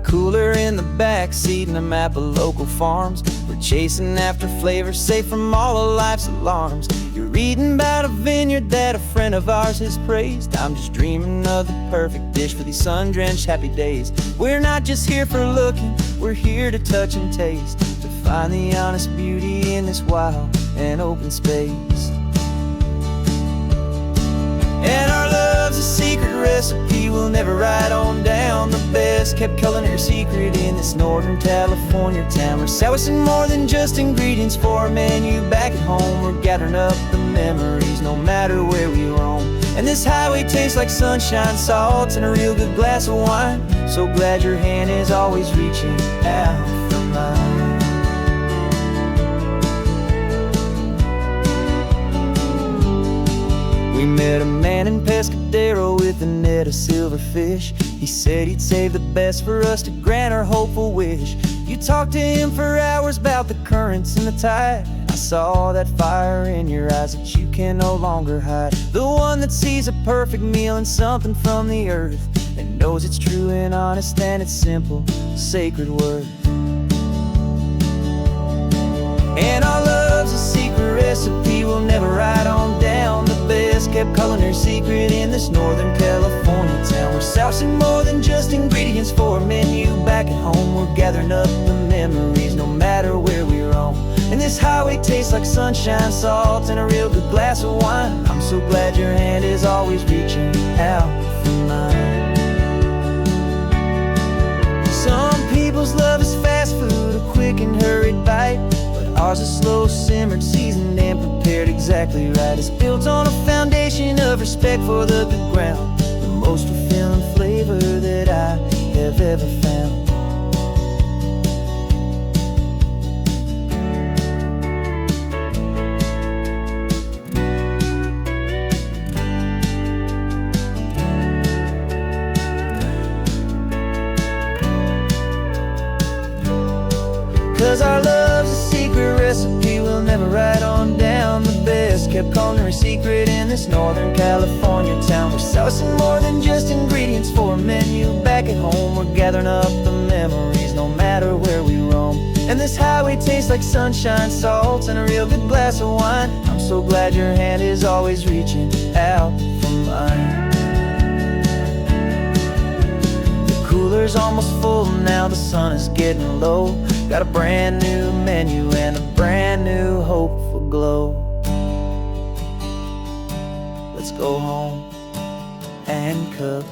cooler in the back seat and a map of local farms. We're chasing after flavors safe from all of life's alarms. You're reading about a vineyard that a friend of ours has praised. I'm just dreaming of the perfect dish for these sun-drenched happy days. We're not just here for looking, we're here to touch and taste, to find the honest beauty in this wild and open space. And our love's a secret recipe we'll never write on down. The best kept culinary secret in this Northern California town. We're sourcing more than just ingredients for our menu back at home. We're gathering up the memories no matter where we roam. And this highway tastes like sunshine, salt, and a real good glass of wine. So glad your hand is always reaching out for mine. We met a man in Pescadero with a net of silverfish. He said he'd save the best for us to grant our hopeful wish. You talked to him for hours about the currents and the tide. I saw that fire in your eyes that you can no longer hide. The one that sees a perfect meal in something from the earth, and knows it's true and honest and it's simple, sacred worth. And our love's a secret recipe we'll never write on down. The best kept culinary secret in this Northern California town. We're sourcing more than just ingredients for a menu back at home. We're gathering up the memories no matter where we roam. And this highway tastes like sunshine, salt, and a real good glass of wine. I'm so glad your hand is always reaching out for mine. Some people's love is fast food, a quick and hurried bite. Ours is slow simmered, seasoned, and prepared exactly right. It's built on a foundation of respect for the good ground, the most fulfilling flavor that I have ever found. 'Cause our love's a secret recipe we'll never write on down. The best kept culinary secret in this Northern California town. We're sourcing more than just ingredients for a menu back at home. We're gathering up the memories no matter where we roam. And this highway tastes like sunshine, salt, and a real good glass of wine. I'm so glad your hand is always reaching out for mine. Cooler's almost full now, the sun is getting low. Got a brand new menu and a brand new hopeful glow. Let's go home and cook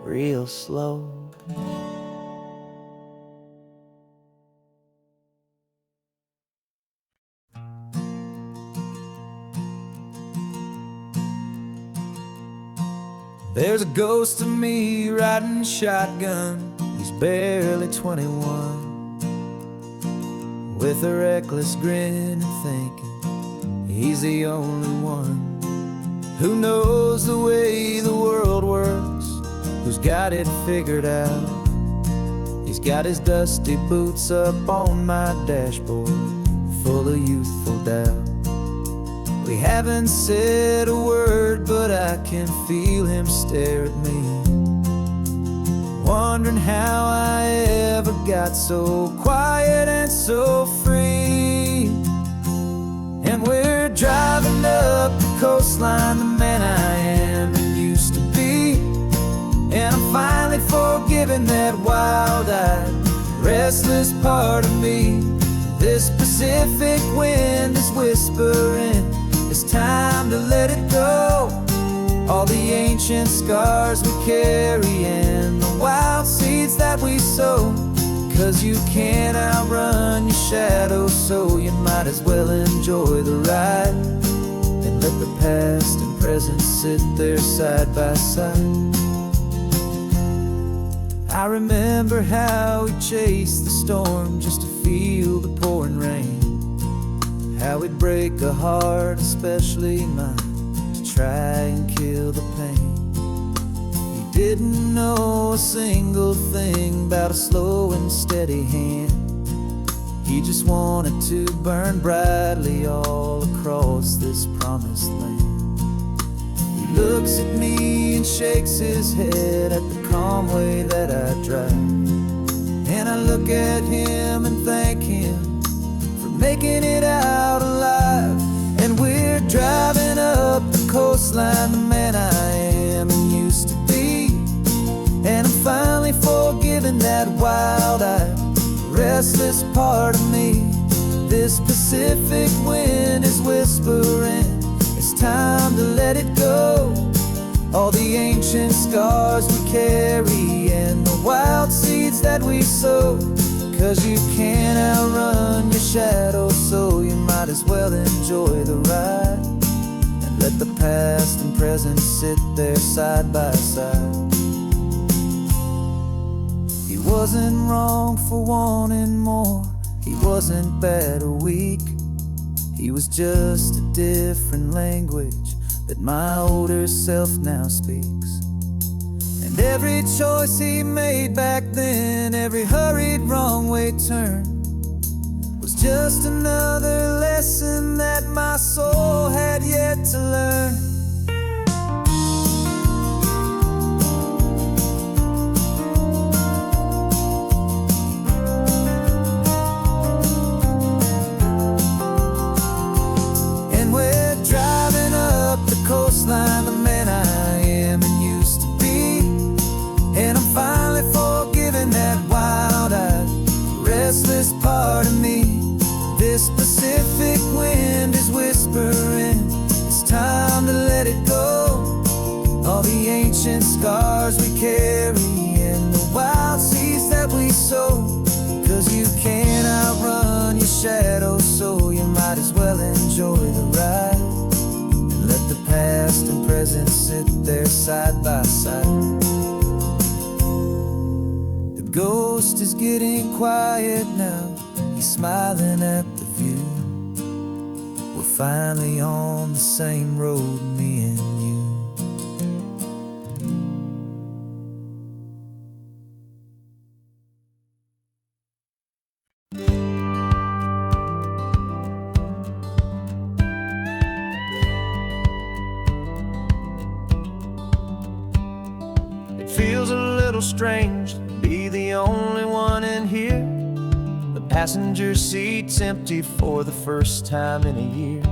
real slow. There's a ghost of me riding shotgun. He's barely 21, with a reckless grin and thinking he's the only one who knows the way the world works, who's got it figured out. He's got his dusty boots up on my dashboard, full of youthful doubt. We haven't said a word, but I can feel him stare at me, wondering how I ever got so quiet and so free. And we're driving up the coastline, the man I am and used to be. And I'm finally forgiving that wild-eyed, restless part of me. This Pacific wind is whispering, it's time to let it go. All the ancient scars we carry and the wild seeds that we sow. 'Cause you can't outrun your shadow, so you might as well enjoy the ride and let the past and present sit there side by side. I remember how we chased the storm just to feel the pouring rain, how we'd break a heart, especially mine, to try and kill the pain. He didn't know a single thing about a slow and steady hand. He just wanted to burn brightly all across this promised land. He looks at me and shakes his head at the calm way that I drive. look at him and thank him for making it out alive. And we're driving up the coastline, the man I am and used to be. And I'm finally forgiving that wild-eyed, restless part of me. This Pacific wind is whispering, it's time to let it go. All the ancient scars we carry and the wild seeds that we sow. 'Cause you can't outrun your shadow, so you might as well enjoy the ride. And let the past and present sit there side by side. He wasn't wrong for wanting more, he wasn't bad or weak. He was just a different language that my older self now speaks. And every choice he made back then, every hurried wrong way turn, was just another lesson that my soul had yet to learn. Coastline, the man I am and used to be. And I'm finally forgiving that wild-eyed, restless part of me. This Pacific wind is whispering, it's time to let it go. All the ancient scars we carry and the wild seeds that we sow. 'Cause you can't outrun your shadow, so you might as well enjoy the ride. Let the past and present sit there side by side. The ghost is getting quiet now, he's smiling at the view. We're finally on the same road, me and you. Feels a little strange to be the only one in here. The passenger seat's empty for the first time in a year.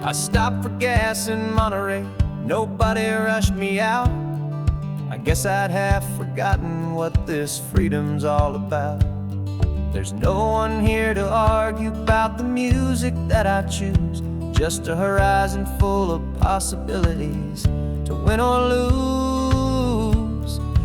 I stopped for gas in Monterey, nobody rushed me out. I guess I'd have forgotten what this freedom's all about. There's no one here to argue about the music that I choose, just a horizon full of possibilities to win or lose.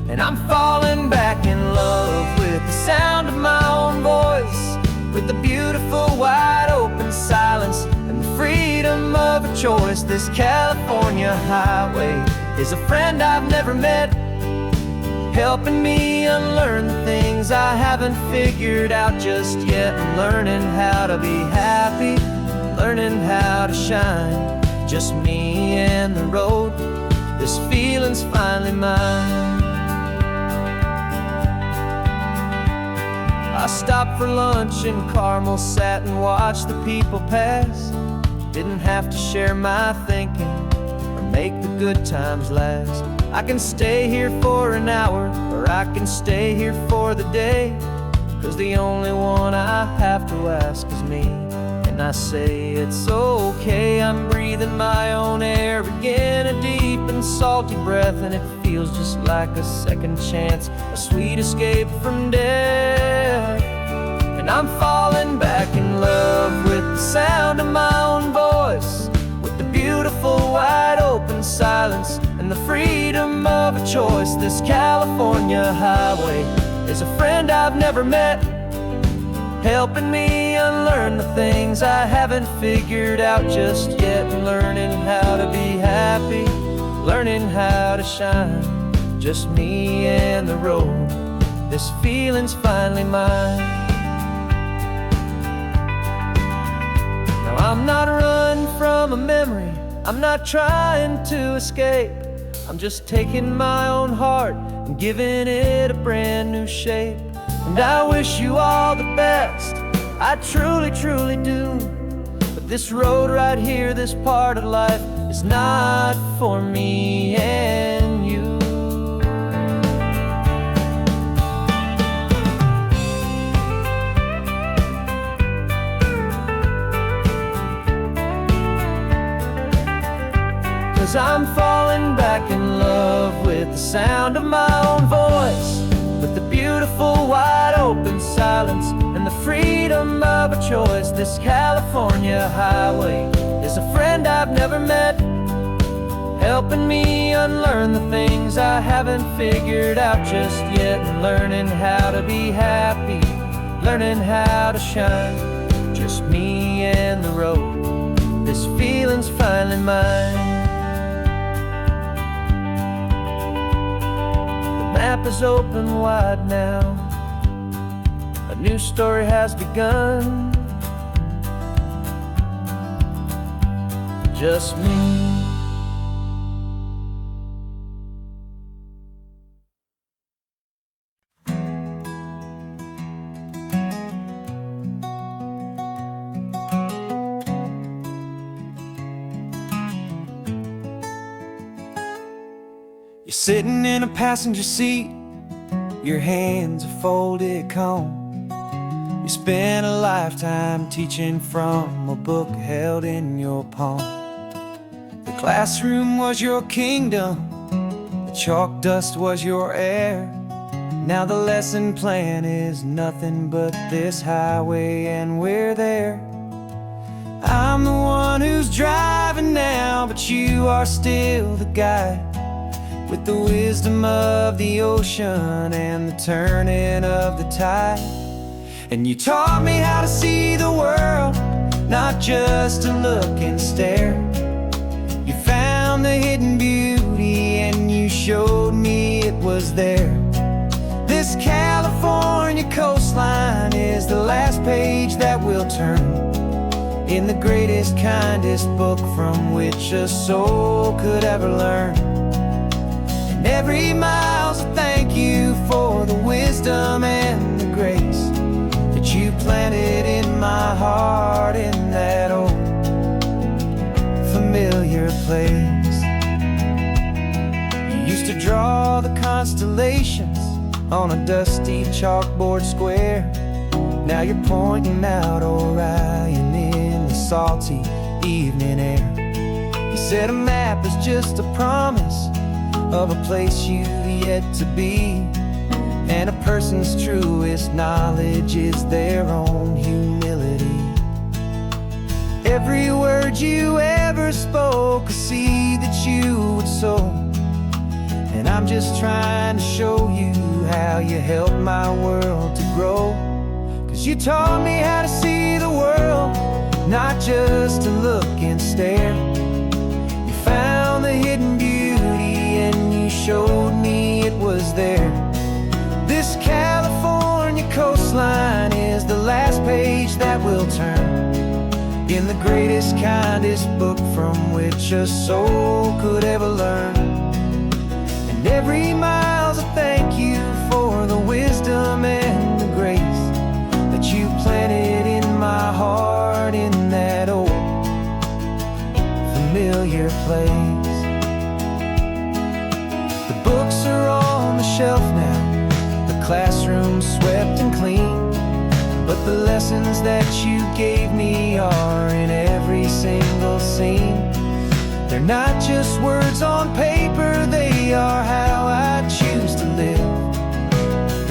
And I'm falling back in love with the sound of my own voice, with the beautiful wide open silence and the freedom of a choice. This California highway is a friend I've never met, helping me unlearn the things I haven't figured out just yet. I'm learning how to be happy, learning how to shine, just me and the road. This feeling's finally mine. I stopped for lunch in Carmel, sat and watched the people pass. Didn't have to share my thinking or make the good times last. I can stay here for an hour, or I can stay here for the day. 'Cause the only one I have to ask is me. And I say it's okay, I'm breathing my own air again, a deep and salty breath, and it feels just like a second chance, a sweet escape from death. And I'm falling back in love with the sound of my own voice, with the beautiful wide open silence and the freedom of a choice. This California highway is a friend I've never met, helping me unlearn the things I haven't figured out just yet. Learning how to be happy, learning how to shine, just me and the road. This feeling's finally mine. Now I'm not running from a memory, I'm not trying to escape. I'm just taking my own heart and giving it a brand new shape. And I wish you all the best, I truly, truly do. But this road right here, this part of life, is not for me and you. 'cause I'm falling back in love with the sound of my own voice, with the beautiful wide open silence and the freedom of a choice. This California highway is a friend I've never met, helping me unlearn the things I haven't figured out just yet, and learning how to be happy, learning how to shine, just me and the road. This feeling's finally mine. The map is open wide now, a new story has begun, just me. You're sitting in a passenger seat, your hands are folded calm. You spent a lifetime teaching from a book held in your palm. The classroom was your kingdom, the chalk dust was your air. Now the lesson plan is nothing but this highway, and we're there. I'm the one who's driving now, but you are still the guide, with the wisdom of the ocean and the turning of the tide. And you taught me how to see the world, not just to look and stare. You found the hidden beauty and you showed me it was there. This California coastline is the last page that we'll turn in the greatest, kindest book from which a soul could ever learn. Every mile's a thank you for the wisdom and the grace that you planted in my heart in that old familiar place. You used to draw the constellations on a dusty chalkboard square. Now you're pointing out Orion in the salty evening air. You said a map is just a promise of a place you've yet to be, and a person's truest knowledge is their own humility. Every word you ever spoke, a seed that you would sow, and I'm just trying to show you how you helped my world to grow. 'Cause you taught me how to see the world, not just to look and stare. You found the hidden beauty and you showed me it was there. This California coastline is the last page that we'll turn in the greatest, kindest book from which a soul could ever learn. And every mile's a thank you for the wisdom and the grace that you planted in my heart in that old familiar place. The books are on the shelf now, the classroom swept and clean, but the lessons that you gave me are in every single scene. They're not just words on paper, they are how I choose to live.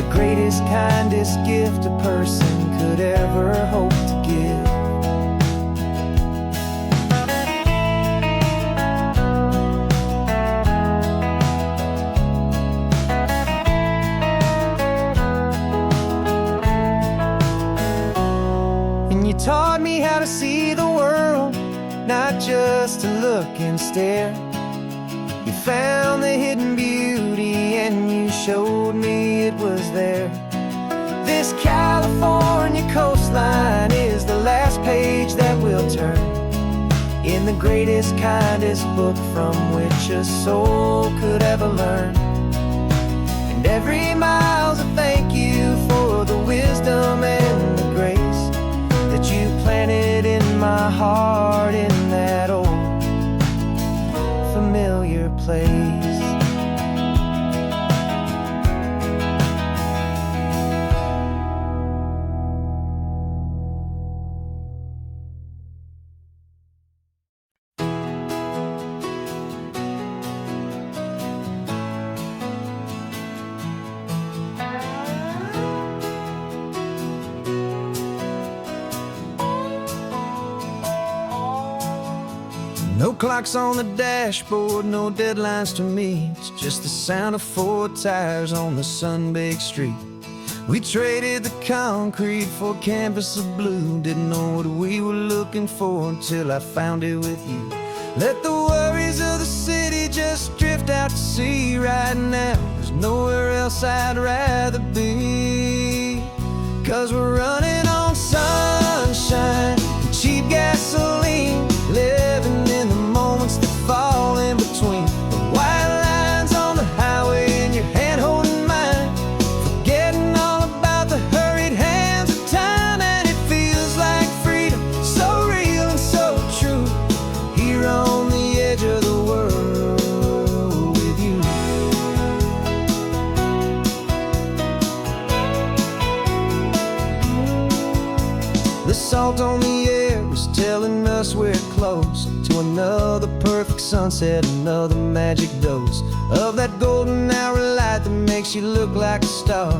The greatest, kindest gift a person could ever hope to give. Taught me how to see the world, not just to look and stare. You found the hidden beauty and you showed me it was there. This California coastline is the last page that we'll turn in the greatest, kindest book from which a soul could ever learn. And every mile's a thank you for the wisdom and the grace that you planted in my heart in that old familiar place. No clocks on the dashboard, no deadlines to meet. It's just the sound of 4 tires on the sun-baked street. We traded the concrete for a canvas of blue. Didn't know what we were looking for until I found it with you. Let the worries of the city just drift out to sea. Right now, there's nowhere else I'd rather be. 'Cause we're running on sunshine and cheap gasoline, living in the moments that fall in between. The white lines on the highway and your hand holding mine, forgetting all about the hurried hands of time. And it feels like freedom, so real and so true, here on the edge of the world with you. The salt on the air is telling us we're close to another perfect sunset, another magic dose of that golden hour light that makes you look like a star,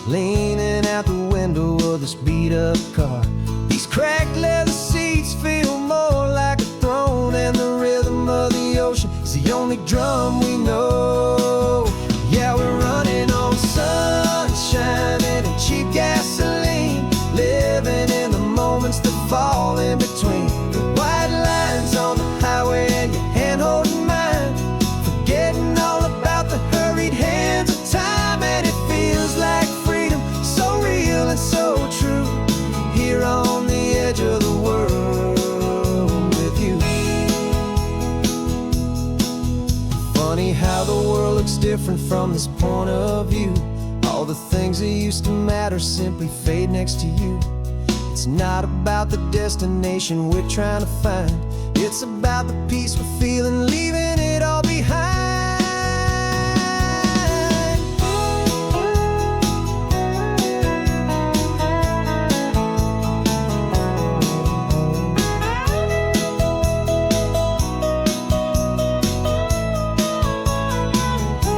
leaning out the window of this beat-up car. These cracked leather seats feel more like a throne, and the rhythm of the ocean is the only drum we know. Yeah, we're running on sunshine and cheap gasoline, living in the moments that fall in between. The white lines on the highway and your hand holding mine, forgetting all about the hurried hands of time. And it feels like freedom, so real and so true, here on the edge of the world with you. Funny how the world looks different from this point of view. All the things that used to matter simply fade next to you. It's not about the destination we're trying to find, it's about the peace we're feeling, leaving it all behind.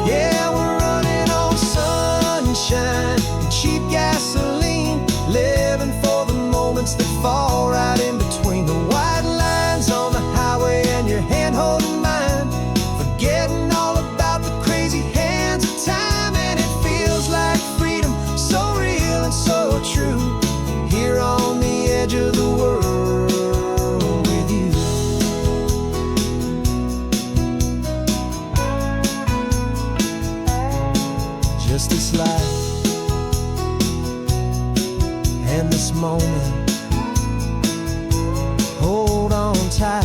Yeah, we're running on sunshine and cheap gasoline, living for the moments that fall right in between. The white lines on the highway and your hand holding mine, forgetting all about the crazy hands of time. And it feels like freedom, so real and so true, here on the edge of the world with you. Just this life and this moment, hold on tight,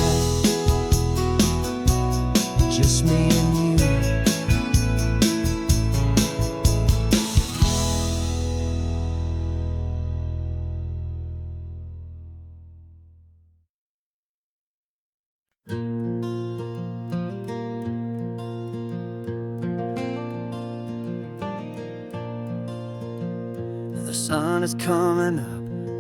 just me and you. The sun is coming up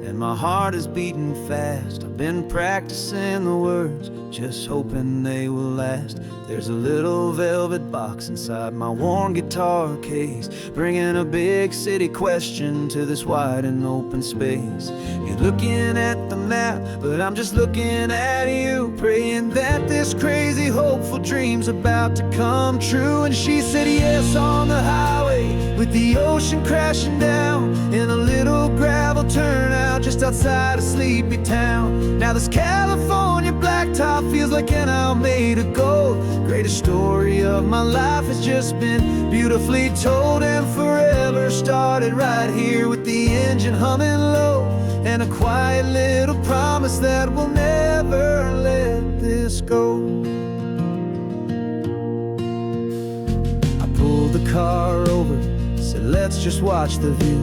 and my heart is beating fast. I've been practicing the words, just hoping they will last. There's a little velvet box inside my worn guitar case, bringing a big city question to this wide and open space. You're looking at the map, but I'm just looking at you, praying that this crazy hopeful dream's about to come true. And she said yes on the highway, with the ocean crashing down in a little gravel turnout just outside a sleepy town. Now this California blacktop feels like an owl made of gold. Greatest story of my life has just been beautifully told, and forever started right here with the engine humming low, and a quiet little promise that we'll never let this go. I pulled the car over, said let's just watch the view.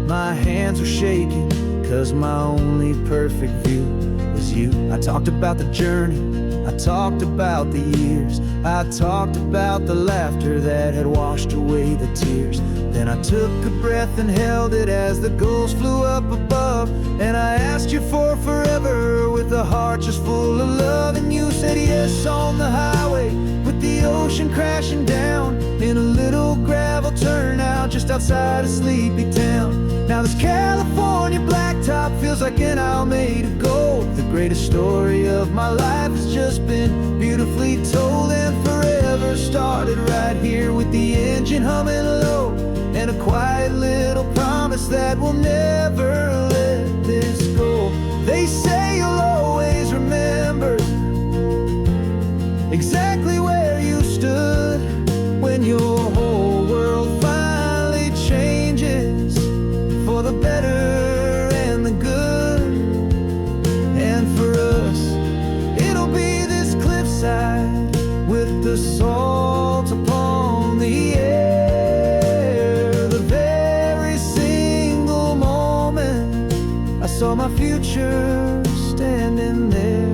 My hands were shaking, 'cause my only perfect view was you. I talked about the journey, I talked about the years, I talked about the laughter that had washed away the tears. Then I took a breath and held it as the gulls flew up above, and I asked you for forever with a heart just full of love. And you said yes on the highway, with the ocean crashing down in a little gravel turnout just outside a sleepy town. Now this California blacktop feels like an owl made of gold. The great greatest story of my life has just been beautifully told, and forever started right here with the engine humming low, and a quiet little promise that we'll never let this go. They say you'll always remember exactly where you stood when your whole world finally changes for the better and the good. And for us, it'll be this cliffside with the salt upon the air. The very single moment I saw my future standing there.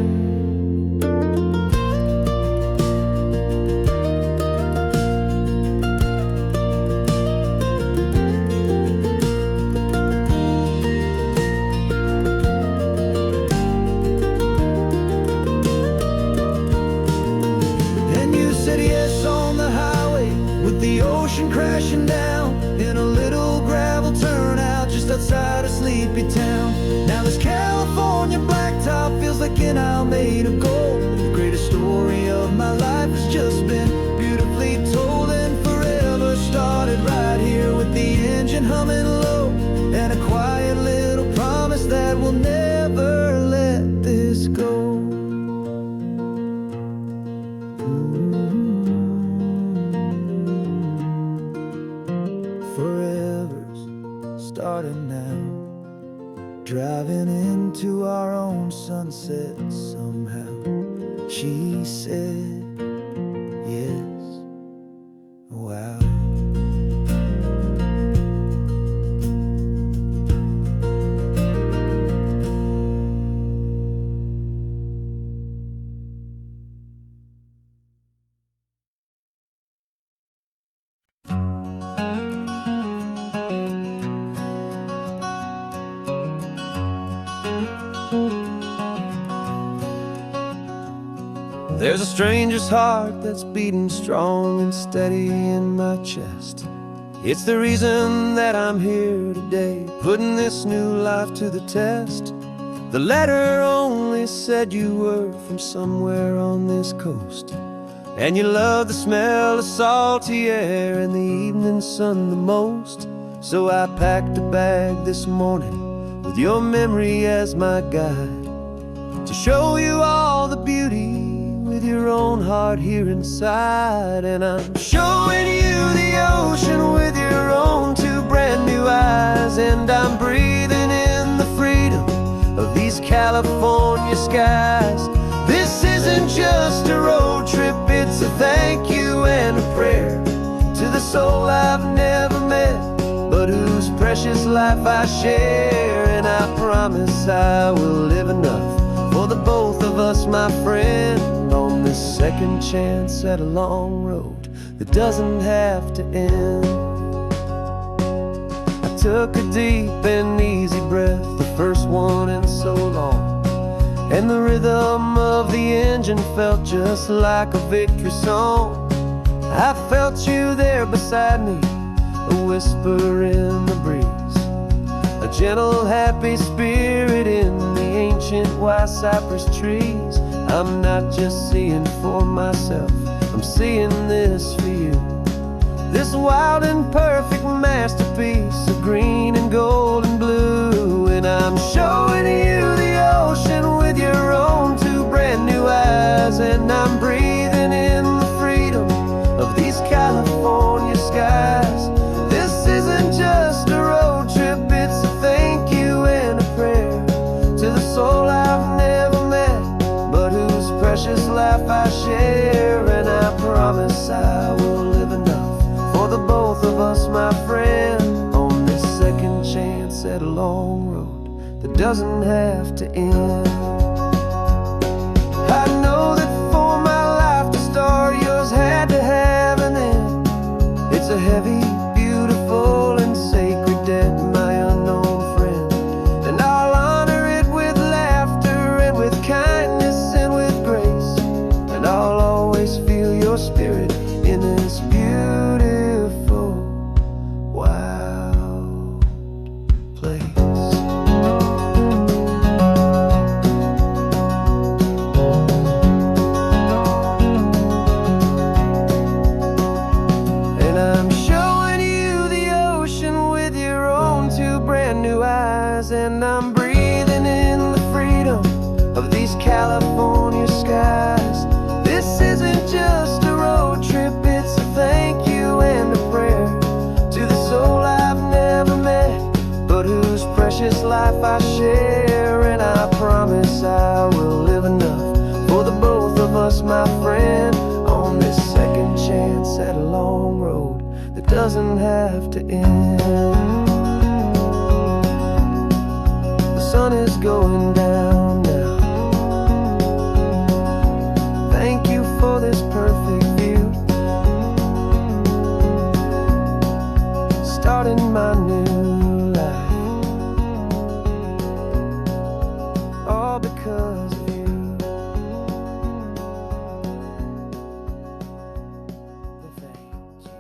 The ocean crashing down in a little gravel turnout just outside of Sleepy Town. Now this California blacktop feels like an isle made of gold. The greatest story of my life has just been beautifully told, and forever started right here with the engine humming low, and a quiet little promise that we'll never let this go. Starting now, driving into our own sunset somehow. She said, yes, wow. There's a stranger's heart that's beating strong and steady in my chest. It's the reason that I'm here today, putting this new life to the test. The letter only said you were from somewhere on this coast, and you love the smell of salty air and the evening sun the most. So I packed a bag this morning with your memory as my guide, to show you all the beauty with your own heart here inside. And I'm showing you the ocean with your own two brand new eyes, and I'm breathing in the freedom of these California skies. This isn't just a road trip, it's a thank you and a prayer to the soul I've never met, but whose precious life I share. And I promise I will live enough for the both of us, my friend, on this second chance at a long road that doesn't have to end. I took a deep and easy breath, the first one in so long, and the rhythm of the engine felt just like a victory song. I felt you there beside me, a whisper in the breeze, a gentle happy spirit in the ancient white cypress trees. I'm not just seeing for myself, I'm seeing this for you, this wild and perfect masterpiece of green and gold and blue. And I'm showing you the ocean with your own two brand new eyes, and I'm breathing in the freedom of these California skies. This isn't just a road trip, it's a thank you and a prayer to the soul I've never met, but whose precious life I share. And I promise I will live enough for the both of us, my friend, on this second chance at a long road that doesn't have to end. I know that for my life to start, yours had to have an end. It's a heavy, beautiful, and sacred debt, my unknown friend, and I'll honor it with laughter and with kindness and with grace, and I'll always feel your spirit in this beautiful, wild place. brand new eyes, and I'm breathing in the freedom of these California skies. This isn't just a road trip, it's a thank you and a prayer to the soul I've never met, but whose precious life I share. And I promise I will live enough for the both of us, my friend, on this second chance at a long road that doesn't have to end. The sun is going down now. Thank you for this perfect view, starting my new life, all because of you. Thank you.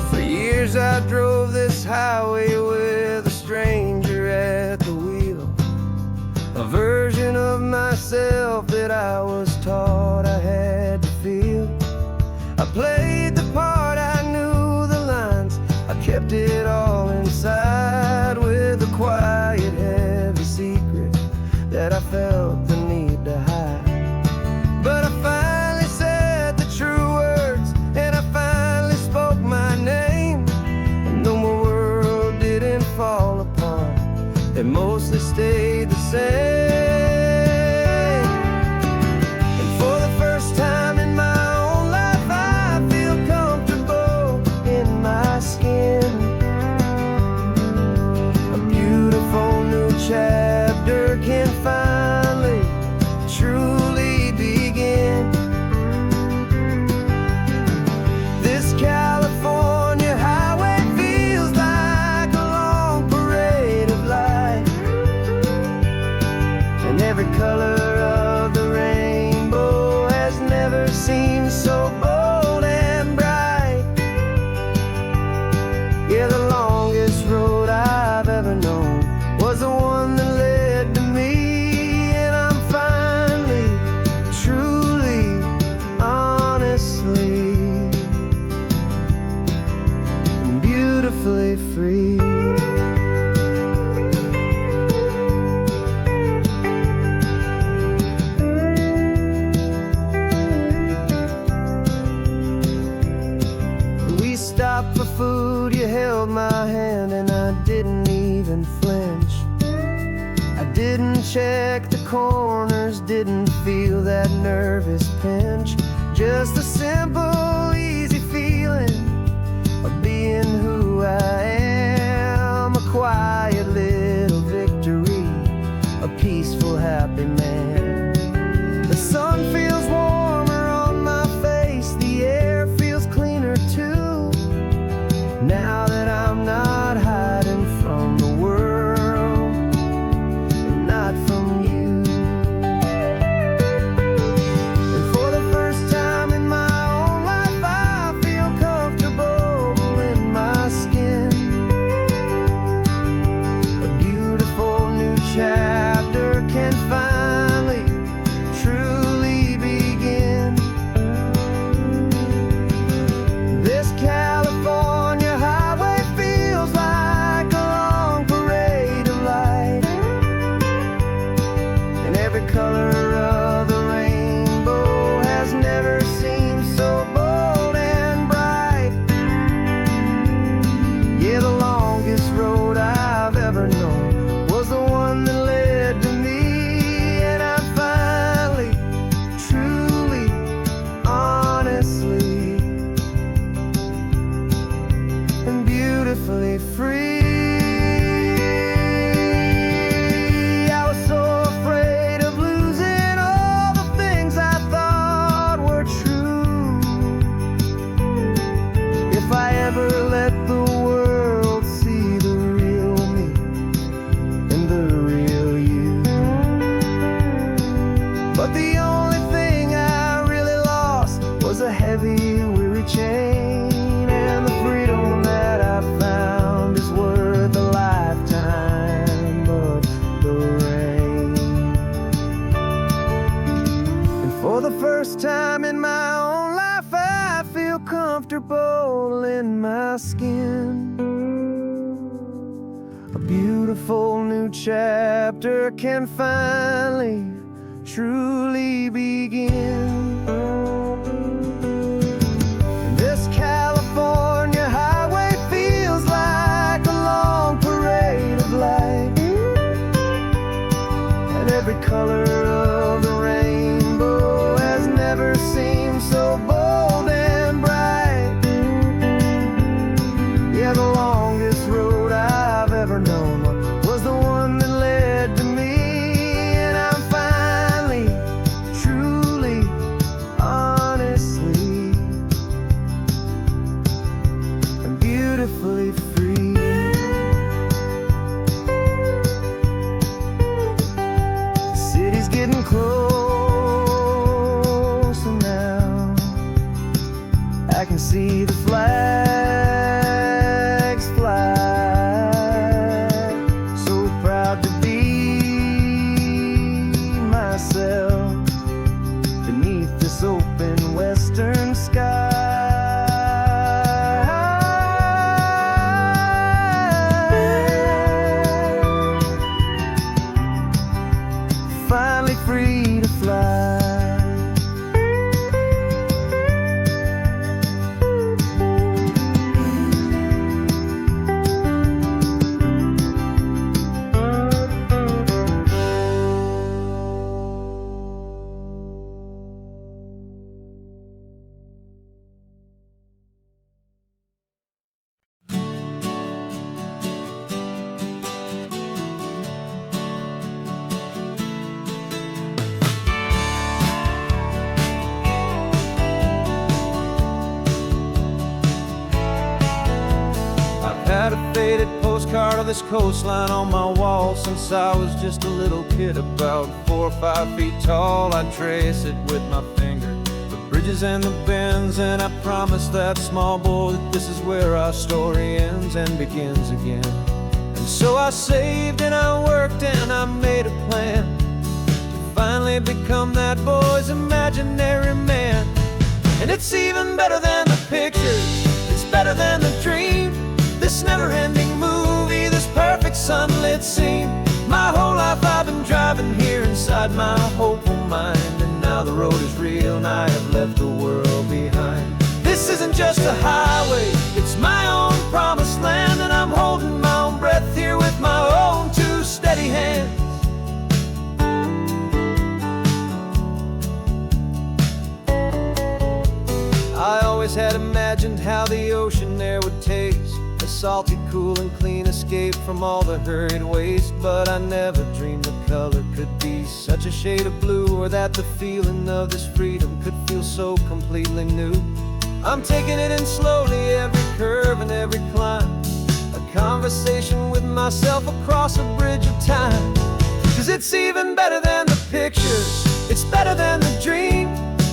For years I drove this highway with a stranger at the wheel, a version of myself that I was taught I had to feel. I played the part, I knew the lines, I kept it all inside with a quiet, heavy secret that I felt the need to hide. But I finally said the true words, and I finally spoke my name, and though my world didn't fall apart, it mostly stayed the same. And for the first time in my own life, I feel comfortable in my skin. A beautiful new chapter can finally truly begin. This California highway feels like a long parade of light, and every color of the rainbow has never seemed so bold and bright. Yeah, the longest road I've ever known was the one that led to me, and I'm finally, truly, honestly, and beautifully free. We stopped for food, you held my hand, and I didn't even flinch. I didn't check the corners, didn't feel that nervous pinch. Just a simple, easy feeling of being who I am. A quiet little victory, a peaceful, happy man. The sun feels warmer on my face, the air feels cleaner too, now that I'm not hiding from the world and not from you. And for the first time in my own life, I feel comfortable in my skin. A beautiful new chapter can finally truly begin. This California highway feels like a long parade of light, and every color of the rainbow has never seemed so bold and bright. Yeah, the longest road I've ever known was the one that led to me, and I finally, truly, honestly, and beautifully free. I was so afraid of losing all the things I thought were true. If I ever let the world first time in my own life I feel comfortable in my skin. A beautiful new chapter can finally, truly begin. This California highway feels like a long parade of light, and every color of the rainbow has never seemed so bold and bright. Yeah, the longest road I've ever known was the one that led to me, and I'm finally, truly, honestly, and beautifully free. The city's getting closer now. I can see the flags fly. So proud to be myself beneath this open western sky. Finally free to fly. Had a faded postcard of this coastline on my wall since I was just a little kid, about 4 or 5 feet tall. I trace it with my finger, the bridges and the bends, and I promised that small boy that this is where our story ends and begins again. And so I saved and I worked and I made a plan to finally become that boy's imaginary man. And it's even better than the pictures, it's better than the dream. This never-ending movie, this perfect sunlit scene. My whole life I've been driving here inside my hopeful mind, and now the road is real and I have left the world behind. This isn't just a highway, it's my own promised land, and I'm holding my own breath here with my own 2 steady hands. I always had imagined how the ocean air would taste, a salty, cool and clean escape from all the hurried waste. But I never dreamed the color could be such a shade of blue, or that the feeling of this freedom could feel so completely new. I'm taking it in slowly, every curve and every climb, a conversation with myself across a bridge of time. 'Cause it's even better than the pictures, it's better than the dream.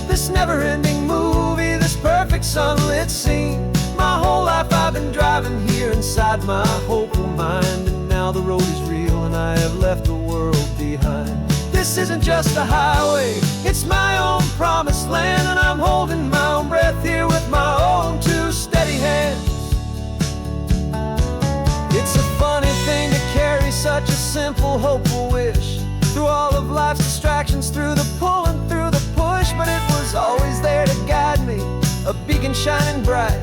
This never-ending movie, this perfect sunlit scene. My whole life I've been driving here inside my hopeful mind, and now the road is real and I have left the world behind. This isn't just a highway, it's my own promised land, and I'm holding my own breath here with my own 2 steady hands. It's a funny thing to carry such a simple, hopeful wish through all of life's distractions, through the pull and through the push. But it was always there to guide me, a beacon shining bright,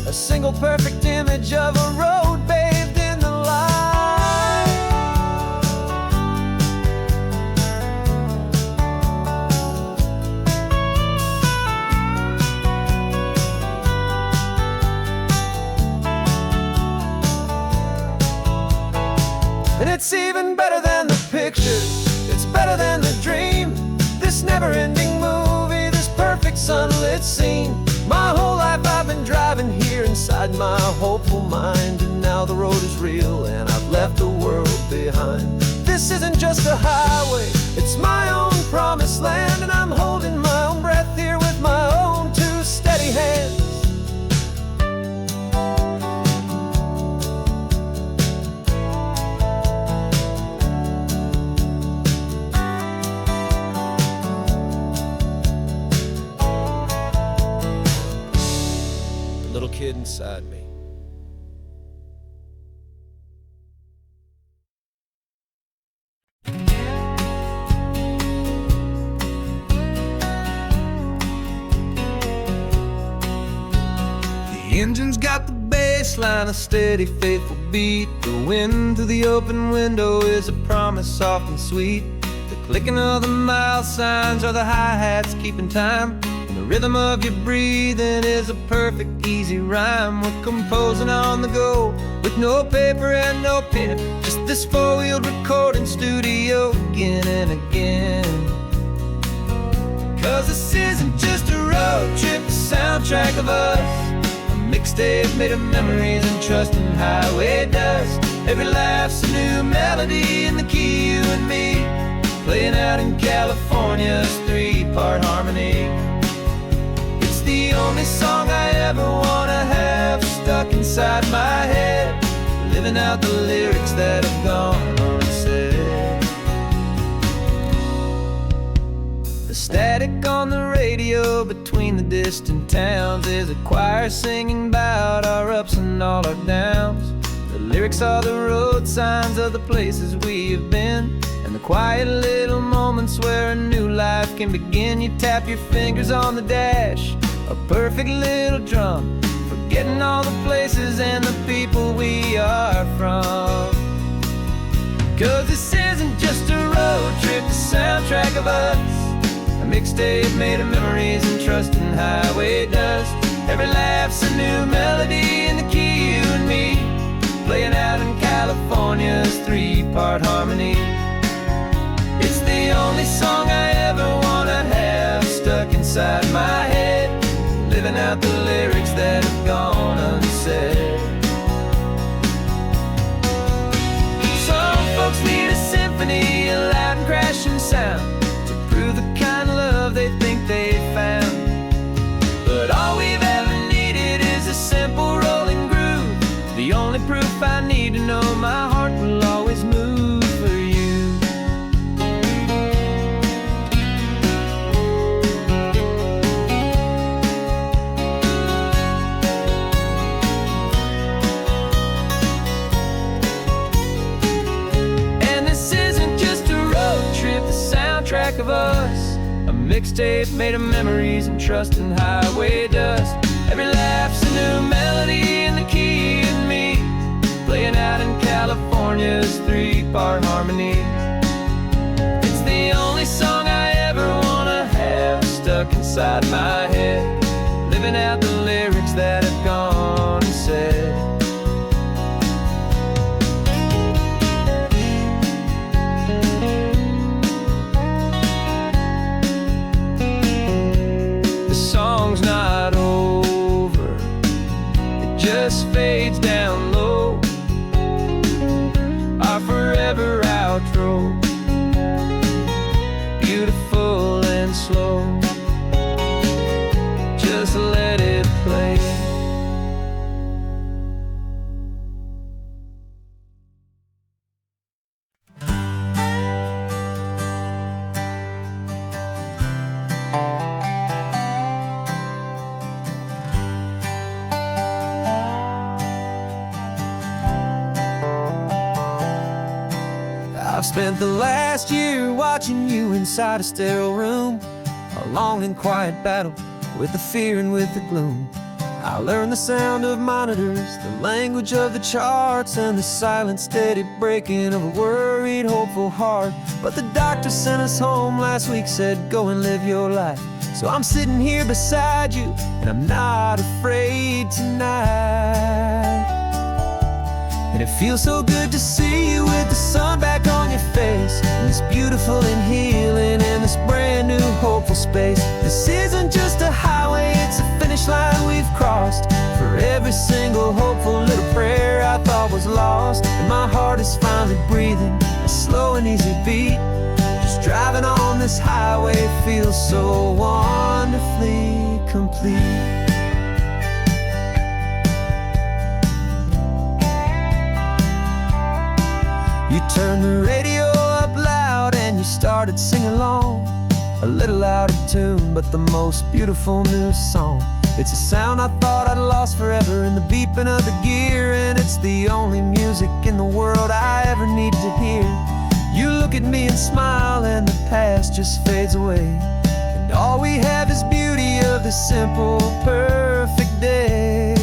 a single perfect image of a road bathed in the light. And it's even better than the pictures, it's better than the dream. This never-ending movie, this perfect sunlit scene. My whole life I've been driving here inside my hopeful mind, and now the road is real and I've left the world behind. This isn't just a highway, it's my own promised land, and I'm holding my own breath here with my own 2 steady hands. engine's got the bass line, a steady, faithful beat. The wind through the open window is a promise soft and sweet. The clicking of the mile signs are the hi-hats keeping time. And the rhythm of your breathing is a perfect, easy rhyme. We're composing on the go with no paper and no pen, just this four-wheeled recording studio again and again. Cause this isn't just a road trip, the soundtrack of us. A mixtape made of memories and trust in highway dust. Every laugh's a new melody in the key, you and me, playing out in California's three-part harmony. It's the only song I ever wanna have stuck inside my head, living out the lyrics that have gone unsaid. The static on the radio between the distant towns is a choir singing about our ups and all our downs. The lyrics are the road signs of the places we have been, and the quiet little moments where a new life can begin. You tap your fingers on the dash, a perfect little drum, forgetting all the places and the people we are from. Cause this isn't just a road trip, the soundtrack of us. A mixtape made of memories and trust in highway dust. Every laugh's a new melody in the key, you and me, playing out in California's three-part harmony. It's the only song I ever wanna have stuck inside my head, living out the lyrics that have gone unsaid. Some folks need a symphony, a loud and crashing sound, to prove the kind of love they think they found. But all we've ever needed is a simple rolling groove, the only proof I need to know my heart will always move for you. And this isn't just a road trip, the soundtrack of us. A mixtape made of memories and trust in highway dust. Every laugh's a new melody in the key, you and me, playing out in California's three-part harmony. It's the only song I ever wanna have stuck inside my head, living out the lyrics that have gone unsaid. The song's not over, it just fades down low, our forever outro, beautiful and slow. Just let it play. I've spent the last year watching you inside a sterile room, a long and quiet battle with the fear and with the gloom. I learned the sound of monitors, the language of the charts, and the silent, steady breaking of a worried, hopeful heart. But the doctor sent us home last week, said go and live your life. So I'm sitting here beside you, and I'm not afraid tonight. And it feels so good to see you with the sun back on your face, and this beautiful and healing in this brand new hopeful space. This isn't just a highway, it's a finish line we've crossed. For every single hopeful little prayer I thought was lost, and my heart is finally breathing a slow and easy beat. Just driving on this highway feels so wonderfully complete. You turned the radio up loud and you started singing along, a little out of tune, but the most beautiful new song. It's a sound I thought I'd lost forever in the beeping of the gear, and it's the only music in the world I ever need to hear. You look at me and smile, and the past just fades away, and all we have is beauty of this simple, perfect day.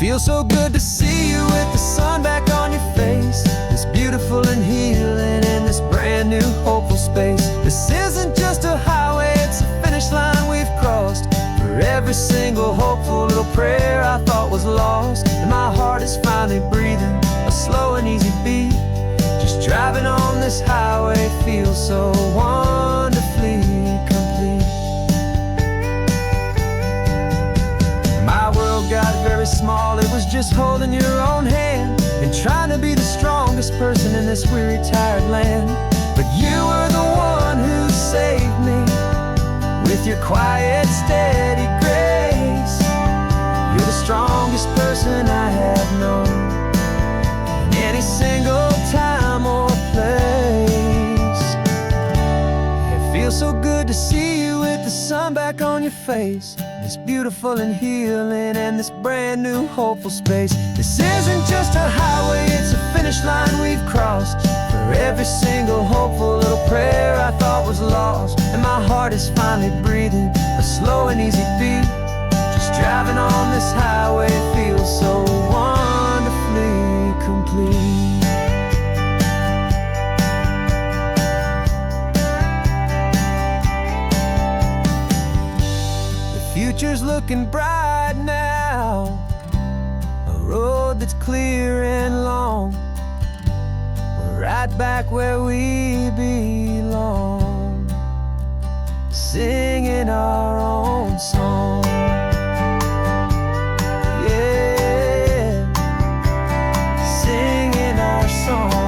Feels so good to see you with the sun back on your face. It's beautiful and healing in this brand new hopeful space. This isn't just a highway, it's a finish line we've crossed. For every single hopeful little prayer I thought was lost, and my heart is finally breathing a slow and easy beat. Just driving on this highway feels so wonderfully complete. My world got very small, it was just holding your own hand and trying to be the strongest person in this weary, tired land. But you were the one who saved me with your quiet, steady grace. You're the strongest person I have known in any single time or place. It feels so good to see you with the sun back on your face. It's beautiful and healing in this brand new hopeful space. This isn't just a highway, it's a finish line we've crossed. For every single hopeful little prayer I thought was lost, and my heart is finally breathing a slow and easy beat. Just driving on this highway feels so wonderfully complete. Future's looking bright now, a road that's clear and long. We're right back where we belong, singing our own song. Yeah, singing our song.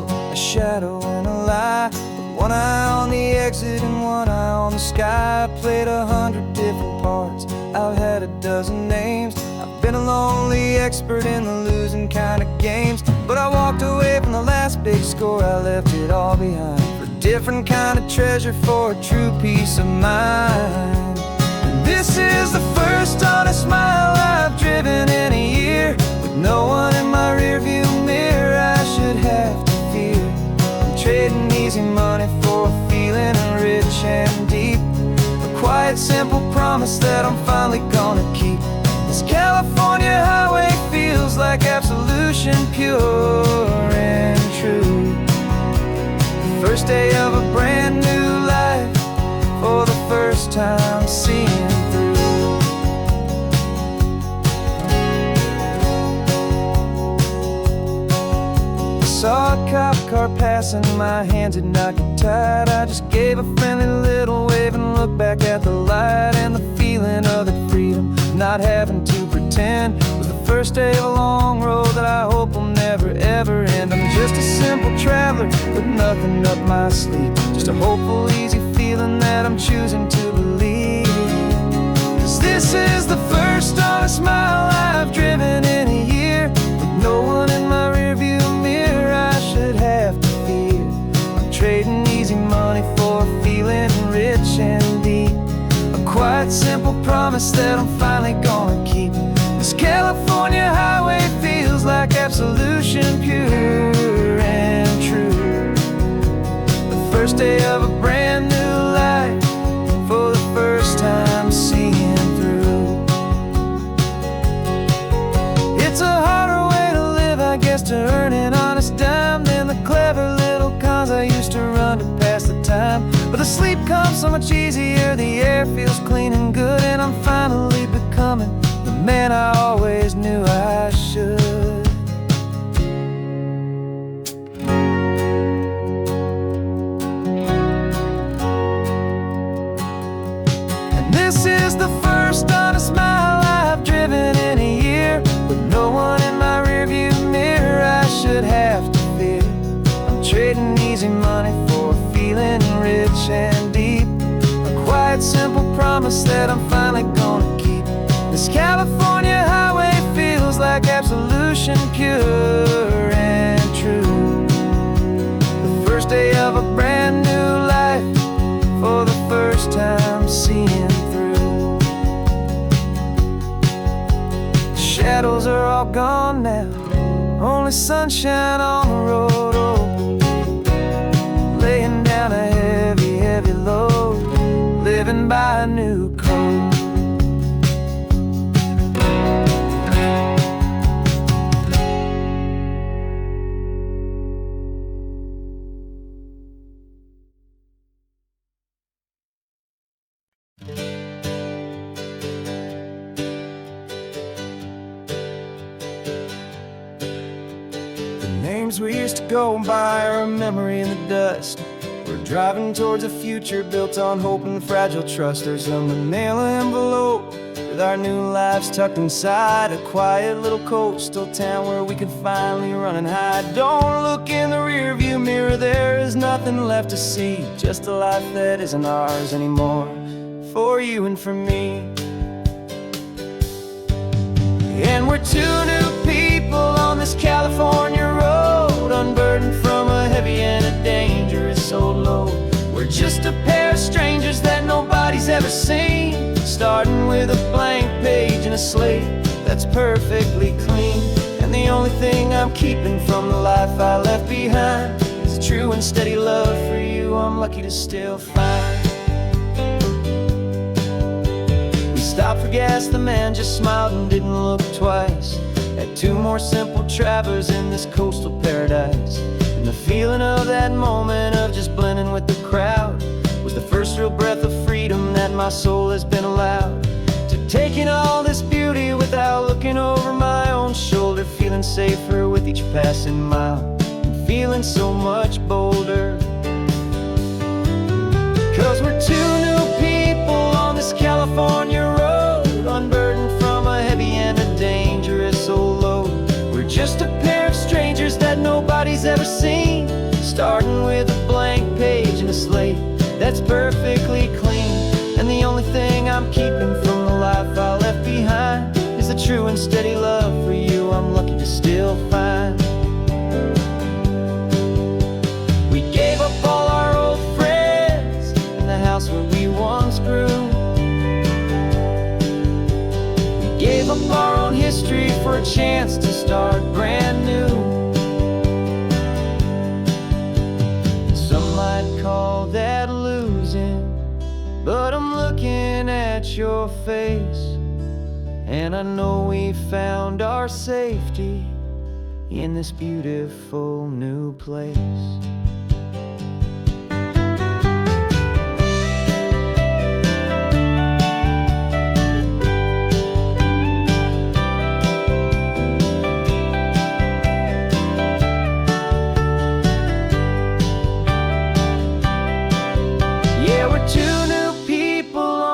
A shadow and a lie, with one eye on the exit and one eye on the sky. I played 100 different parts, I've had a dozen names. I've been a lonely expert in the losing kind of games, but I walked away from the last big score, I left it all behind for a different kind of treasure, for a true peace of mind. And this is the first honest mile I've driven in a year, with no one in my rearview mirror I should have to fear. I'm trading easy money for a feeling rich and deep, a quiet, simple promise that I'm finally gonna keep. This California highway feels like absolution, pure and true. The first day of a brand new life, for the first time seeing through. Saw a cop car passing, my hands had not got tied. I just gave a friendly little wave and looked back at the light, and the feeling of the freedom, not having to pretend, was the first day of a long road that I hope will never ever end. I'm just a simple traveler with nothing up my sleeve, just a hopeful, easy feeling that I'm choosing to believe. 'Cause this is the first honest mile I've driven in a year, with no one in my rearview mirror I should have to fear. I'm trading easy money for a feeling rich and deep, a quiet, simple promise that I'm finally gonna keep. This California highway feels like absolution, pure and true. The first day of a brand new life, for the first time seeing through. It's a harder way to live, I guess, to earn an honest dime than the clever little cons I used to run to pass the time. But the sleep comes so much easier, the air feels clean and good, and I'm finally becoming the man I always knew I should. And this is the first honest mile I've driven in a year, with no one in my rearview mirror I should have to fear. I'm trading easy money for a feeling rich and deep, a quiet, simple promise that I'm finally gonna keep. This California highway feels like absolution, pure and true. The first shadows are all gone now, only sunshine on the road. Oh, laying down a heavy, heavy load, living by a new code. Names we used to go by are a memory in the dust. We're driving towards a future built on hope and fragile trust. There's a manila envelope with our new lives tucked inside, a quiet little coastal town where we can finally run and hide. Don't look in the rearview mirror, there is nothing left to see, just a life that isn't ours anymore, for you and for me. And we're two new people on this California road, unburdened from a heavy and a dangerous old load. We're just a pair of strangers that nobody's ever seen, starting with a blank page and a slate that's perfectly clean. And the only thing I'm keeping from the life I left behind is a true and steady love for you I'm lucky to still find. Stopped for gas, the man just smiled and didn't look twice. Had two more simple travelers in this coastal paradise. And the feeling of that moment of just blending with the crowd was the first real breath of freedom that my soul has been allowed to take in all this beauty without looking over my own shoulder, feeling safer with each passing mile and feeling so much bolder. 'Cause we're two new people on this California road, unburdened from a heavy and a dangerous old load. We're just a pair of strangers that nobody's ever seen, starting with a blank page and a slate that's perfectly clean. And the only thing I'm keeping from the life I left behind is the true and steady love for you I'm lucky to still find. We gave up all our old friends in the house where we once grew. Gave up our own history for a chance to start brand new. Some might call that losing, but I'm looking at your face, and I know we found our safety in this beautiful new place.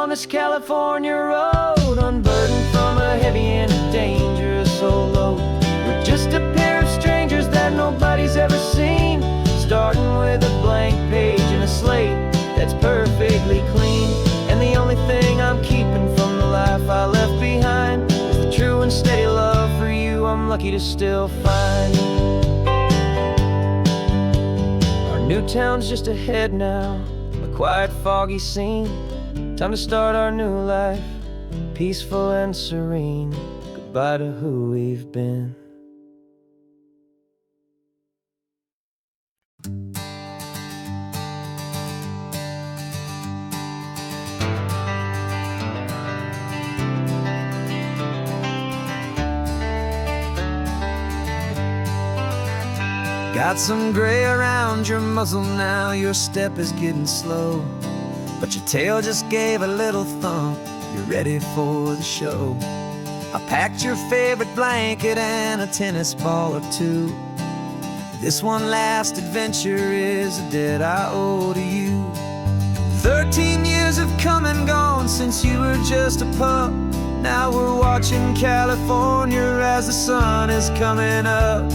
This California road, unburdened from a heavy and a dangerous old load. We're just a pair of strangers that nobody's ever seen, starting with a blank page and a slate that's perfectly clean. And the only thing I'm keeping from the life I left behind is the true and steady love for you I'm lucky to still find. Our new town's just ahead now, a quiet, foggy scene. Time to start our new life, peaceful and serene. Goodbye to who we've been. Got some gray around your muzzle now, your step is getting slow, but your tail just gave a little thump, you're ready for the show. I packed your favorite blanket and a tennis ball or two. This one last adventure is a debt I owe to you. 13 years have come and gone since you were just a pup. Now we're watching California as the sun is coming up.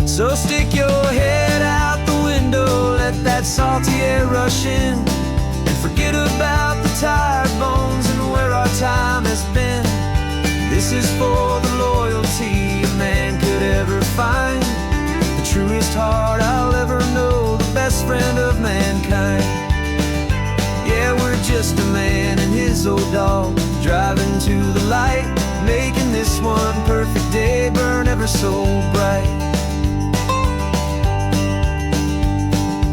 So stick your head out the window, let that salty air rush in, and forget about the tired bones and where our time has been. This is for the loyalty a man could ever find, the truest heart I'll ever know, the best friend of mankind. Yeah, we're just a man and his old dog, driving to the light, one perfect day burn ever so bright.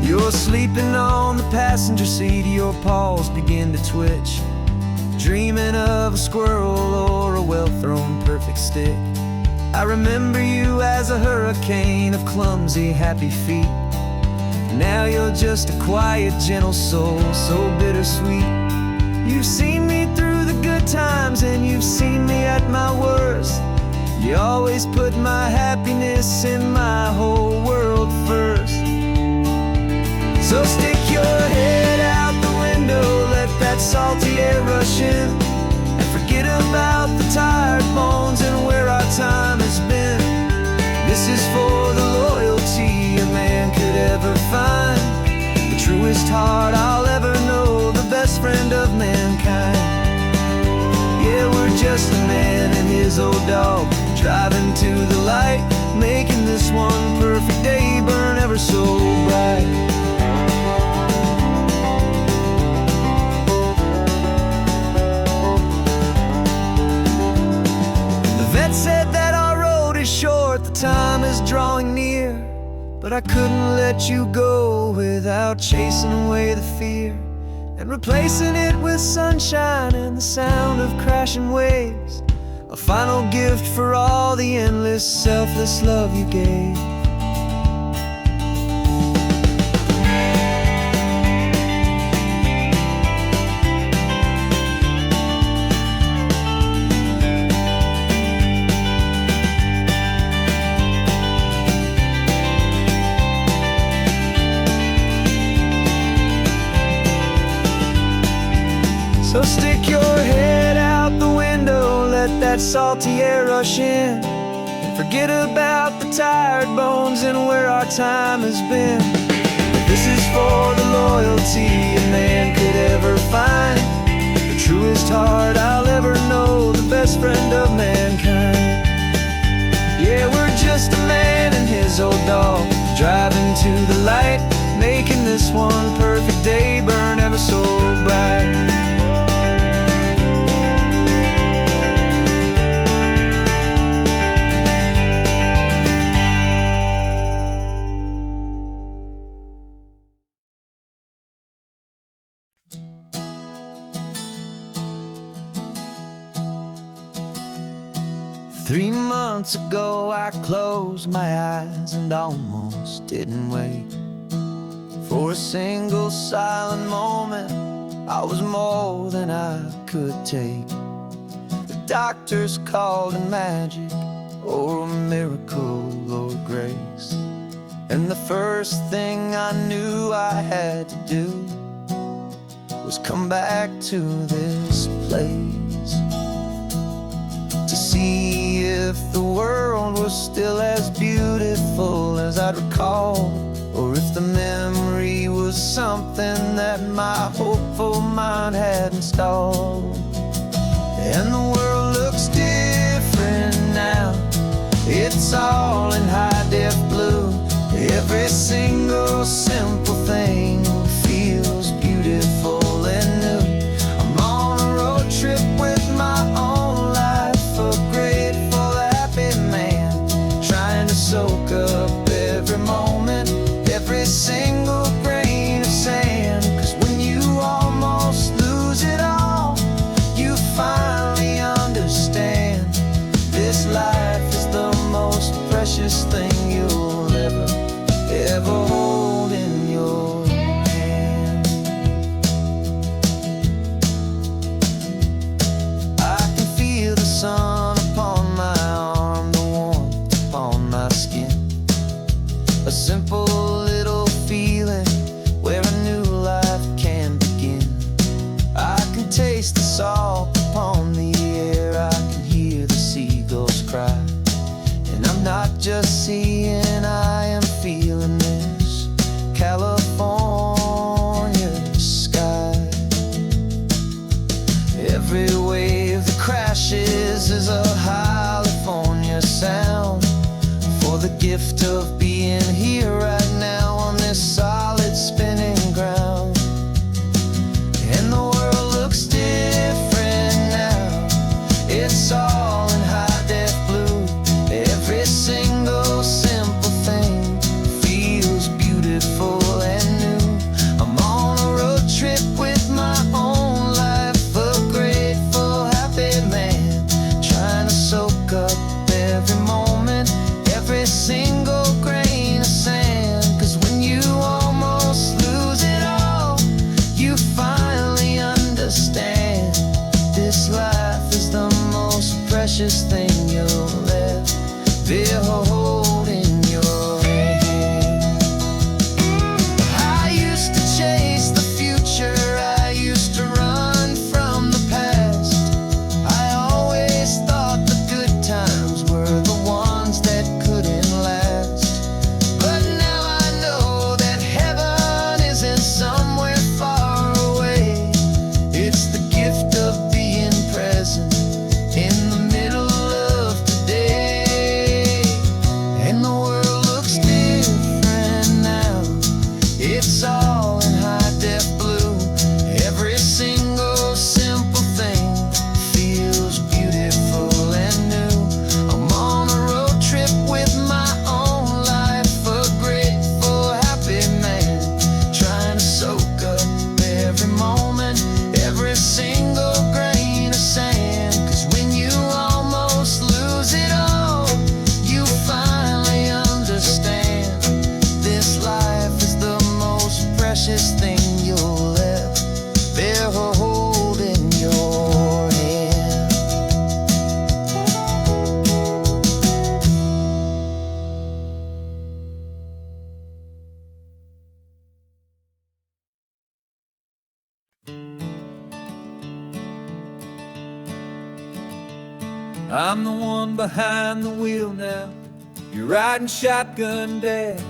You're sleeping on the passenger seat, your paws begin to twitch, dreaming of a squirrel or a well-thrown perfect stick. I remember you as a hurricane of clumsy, happy feet. Now you're just a quiet, gentle soul, so bittersweet. You've seen me through the good times and you've seen me at my worst. You always put my happiness in my whole world first. So stick your head out the window, let that salty air rush in, and forget about the tired bones and where our time has been. This is for the loyalty a man could ever find, the truest heart I'll ever know, the best friend of mankind. Yeah, we're just a man and his old dog, driving to the light, making this one perfect day burn ever so bright. Said that our road is short, the time is drawing near, but I couldn't let you go without chasing away the fear and replacing it with sunshine and the sound of crashing waves, a final gift for all the endless, selfless love you gave. So stick your head out the window, let that salty air rush in, and forget about the tired bones and where our time has been. This is for the loyalty a man could ever find, the truest heart I'll ever know, the best friend of mankind. Yeah, we're just a man and his old dog, driving to the light, making this one perfect day burn ever so bright. Three months ago I closed my eyes and almost didn't wake. For a single silent moment, I was more than I could take. The doctors called it magic, or a miracle, or grace. And the first thing I knew I had to do was come back to this place, to see if the world was still as beautiful as I'd recall, or if the memory was something that my hopeful mind had installed. And the world looks different now, it's all in high-def blue. Every single simple thing feels beautiful and new. I'm on a road trip with my own life, a grateful, happy man, trying to soak up every moment, every single grain of sand. 'Cause when you almost lose it all, you finally understand this life is the most precious thing you'll ever hold. it's all in high def blue. Every single simple thing feels beautiful and new. I'm on a road trip with my own life, a grateful, happy man, trying to soak up every moment, every single grain of sand. 'Cause when you almost lose it all, you finally understand this life is the most precious thing you'll ever hold in your hand. I'm the one behind the wheel now. You're riding shotgun, Dad,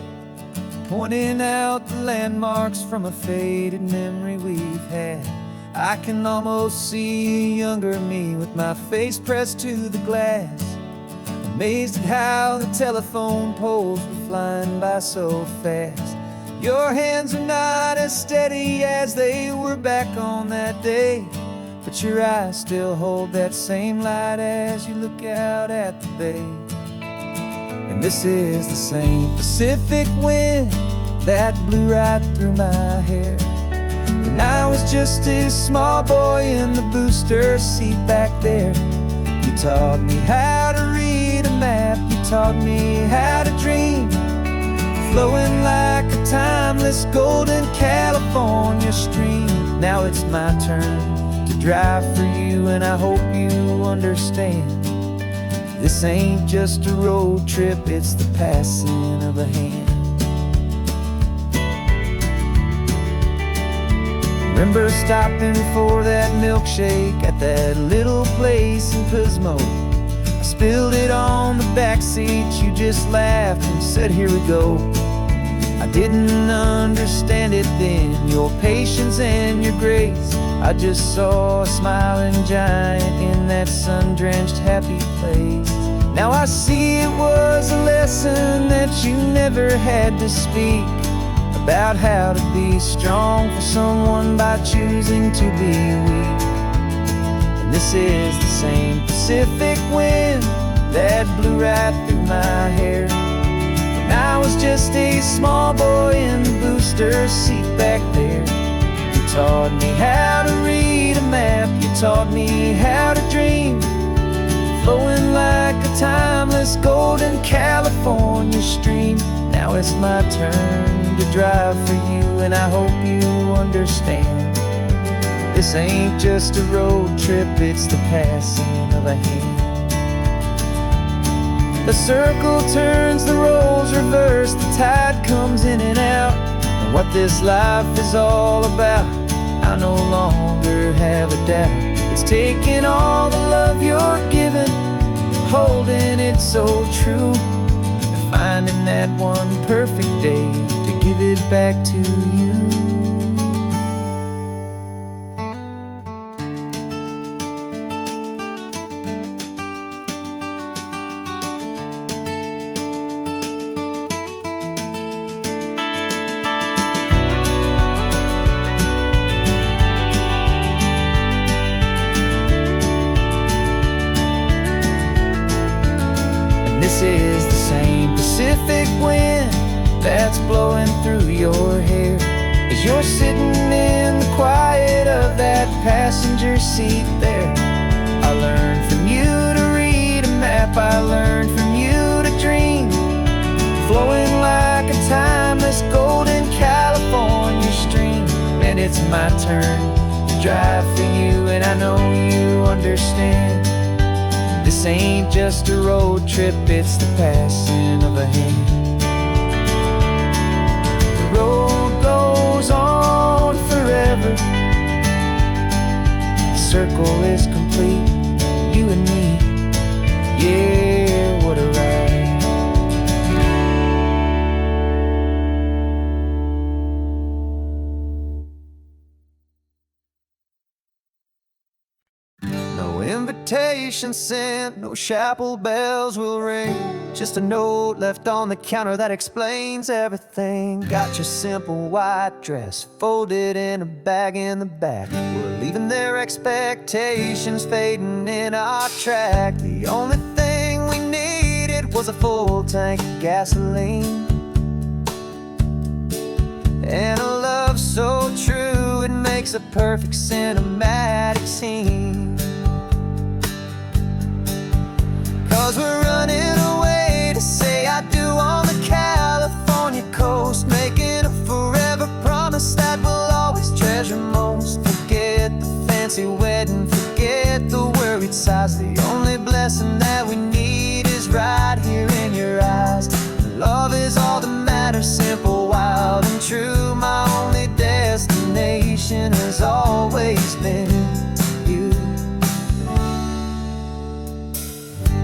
pointing out the landmarks from a faded memory we've had. I can almost see a younger me with my face pressed to the glass, amazed at how the telephone poles were flying by so fast. Your hands are not as steady as they were back on that day, but your eyes still hold that same light as you look out at the bay. And this is the same Pacific wind that blew right through my hair when I was just a small boy in the booster seat back there. You taught me how to read a map, you taught me how to dream, flowing like a timeless golden California stream. Now it's my turn to drive for you, and I hope you understand. This ain't just a road trip, it's the passing of a hand. Remember stopping for that milkshake at that little place in Pismo? I spilled it on the back seat, you just laughed and said, "Here we go." I didn't understand it then, your patience and your grace. I just saw a smiling giant in that sun-drenched happy place. Now I see it was a lesson that you never had to speak, about how to be strong for someone by choosing to be weak. And this is the same Pacific wind that blew right through my hair when I was just a small boy in the booster seat back there. You taught me how to read a map, you taught me how to dream, flowing like a timeless golden California stream. Now it's my turn to drive for you, and I hope you understand. This ain't just a road trip, it's the passing of a hand. The circle turns, the roles reverse, the tide comes in and out. And what this life is all about, I no longer have a doubt. It's taking all the love you're giving, holding it so true, and finding that one perfect day to give it back to you. This is the same Pacific wind that's blowing through your hair as you're sitting in the quiet of that passenger seat there. I learned from you to read a map, I learned from you to dream, flowing like a timeless golden California stream. And it's my turn to drive for you, and I know you understand. This ain't just a road trip, it's the passing of a hand. The road goes on forever, the circle is complete, you and me, yeah, what a ride. No invitation sent, no chapel bells will ring. Just a note left on the counter that explains everything. Got your simple white dress folded in a bag in the back. We're leaving their expectations fading in our track. The only thing we needed was a full tank of gasoline, and a love so true it makes a perfect cinematic scene. 'Cause we're running away to say I do on the California coast, making a forever promise that we'll always treasure most. Forget the fancy wedding, forget the worried sighs. The only blessing that we need is right here in your eyes. Love is all that matters, simple, wild, and true. My only destination has always been you.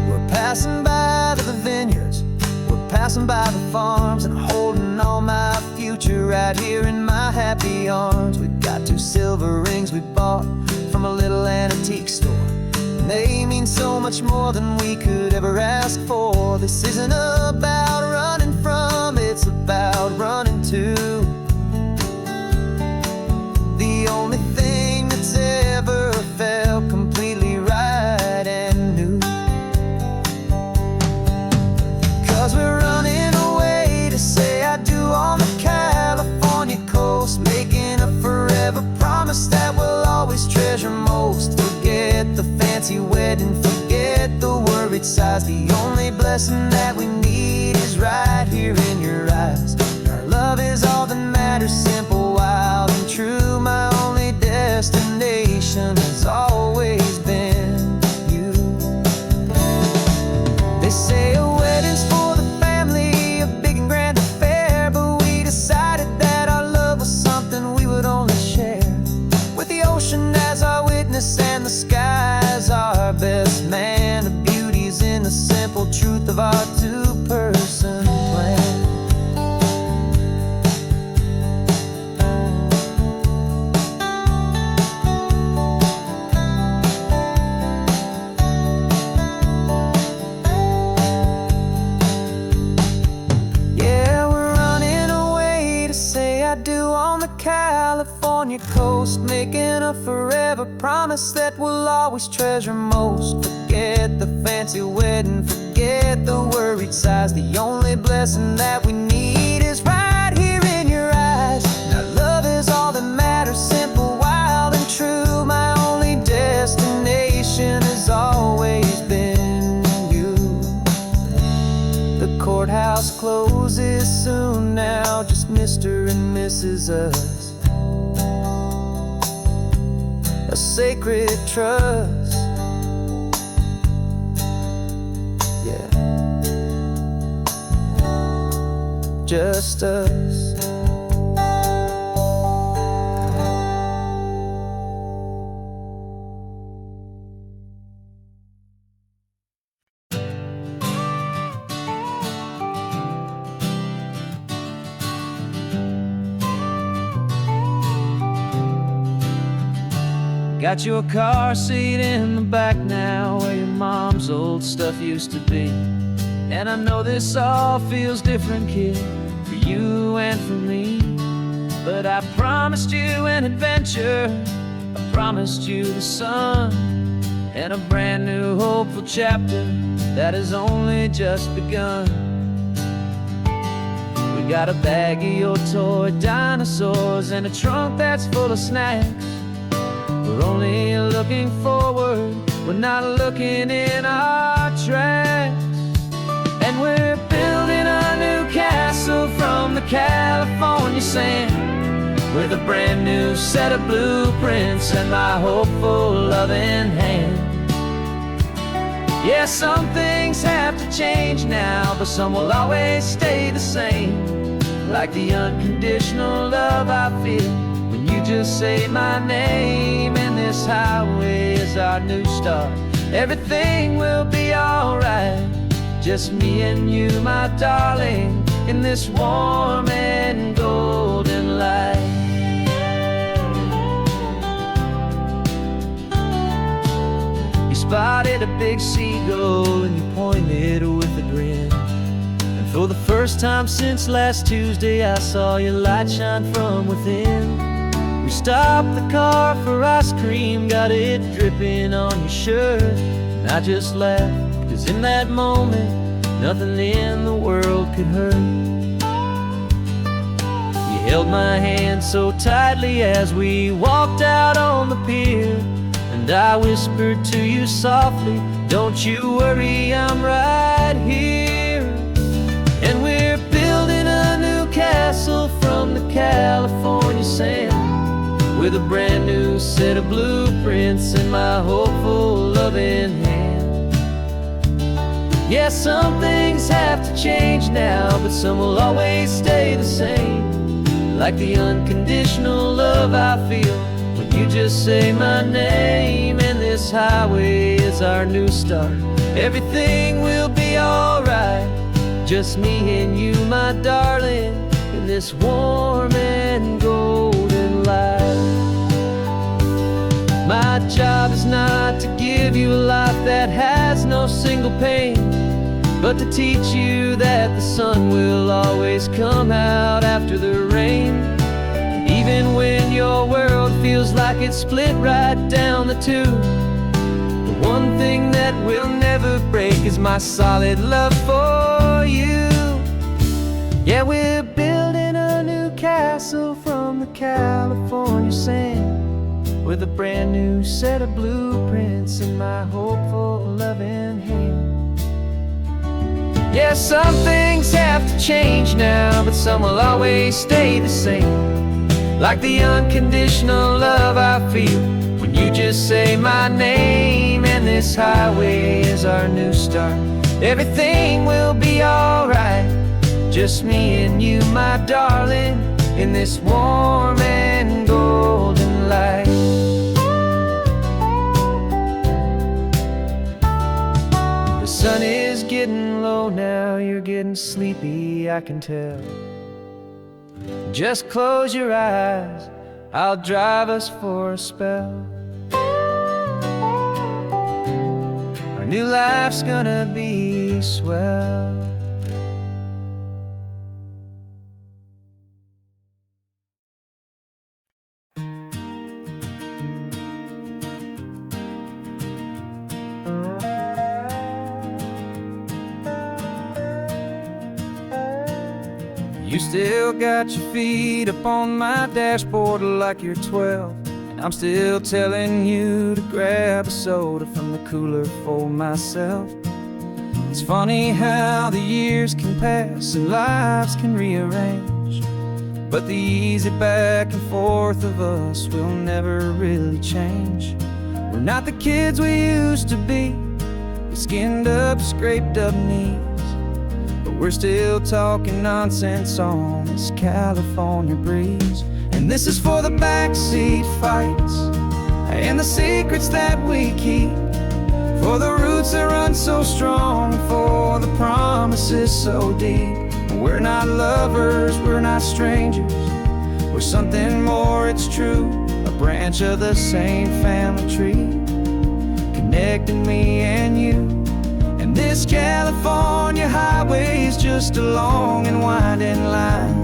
We're passing by the vineyards, we're passing by the farms, and holding all my future right here in my happy arms. We've got 2 silver rings we bought from a little antique store. They mean so much more than we could ever ask for. This isn't about running from, it's about running to the only thing that's ever felt completely right and new. 'Cause we're running away to say I do on the California coast, making a forever promise that we'll always treasure most. Forget the fancy wedding, forget the worried sighs. The only blessing that we need is right here in your eyes. Our love is all that matters, simple, wild, and true. My only destination has always been you. They say a wedding's for the family, a big and grand affair, but we decided that our love was something we would only share with the ocean as our witness and the sky as our best man. The beauty's in the simple truth of our 2-person plan. Yeah, we're running away to say I do on the California coast, making a forever promise that we'll always treasure most. Forget the fancy wedding, forget the worried sighs. The only blessing that we need is right here in your eyes. Now love is all that matters, simple, wild, and true. My only destination has always been you. The courthouse closes soon now, just Mr. and Mrs. Us, a sacred trust. Yeah, just us. Got your car seat in the back now, where your mom's old stuff used to be. And I know this all feels different, kid, for you and for me. But I promised you an adventure, I promised you the sun, and a brand new hopeful chapter that has only just begun. We got a bag of your toy dinosaurs and a trunk that's full of snacks. We're only looking forward, we're not looking in our tracks. And we're building a new castle from the California sand, with a brand new set of blueprints and my hopeful loving hand. Yeah, some things have to change now, but some will always stay the same. Like the unconditional love I feel when you just say my name. And this highway is our new start, everything will be alright. Just me and you, my darling, in this warm and golden light. a big seagull and you pointed with a grin. And for the first time since last Tuesday, I saw your light shine from within. We stopped the car for ice cream, got it dripping on your shirt. And I just laughed, 'cause in that moment, nothing in the world could hurt. You held my hand so tightly as we walked out on the pier, and I whispered to you softly, don't you worry, I'm right here. And we're building a new castle from the California sand, with a brand new set of blueprints in my hopeful, loving hand. Yeah, some things have to change now, but some will always stay the same. Like the unconditional love I feel when you just say my name. And this highway is our new start. Everything will be alright, just me and you, my darling, in this warm and golden light. My job is not to give you a life that has no single pain, but to teach you that the sun will always come out after the rain. Even when your world feels like it's split right down the two, the one thing that will never break is my solid love for you. Yeah, we're building a new castle from the California sand, with a brand new set of blueprints in my hopeful, loving hand. Yeah, some things have to change now, but some will always stay the same. Like the unconditional love I feel when you just say my name. And this highway is our new start. Everything will be alright, just me and you, my darling, in this warm and golden light. The sun is getting low now, you're getting sleepy, I can tell. Just close your eyes, I'll drive us for a spell. Our new life's gonna be swell. You still got your feet up on my dashboard like you're 12, and I'm still telling you to grab a soda from the cooler for myself. It's funny how the years can pass and lives can rearrange, but the easy back and forth of us will never really change. We're not the kids we used to be, with skinned up, scraped up knees, but we're still talking nonsense on this California breeze. And this is for the backseat fights and the secrets that we keep, for the roots that run so strong, for the promises so deep. We're not lovers, we're not strangers, we're something more, it's true. A branch of the same family tree, connecting me and you. And this California highway is just a long and winding line,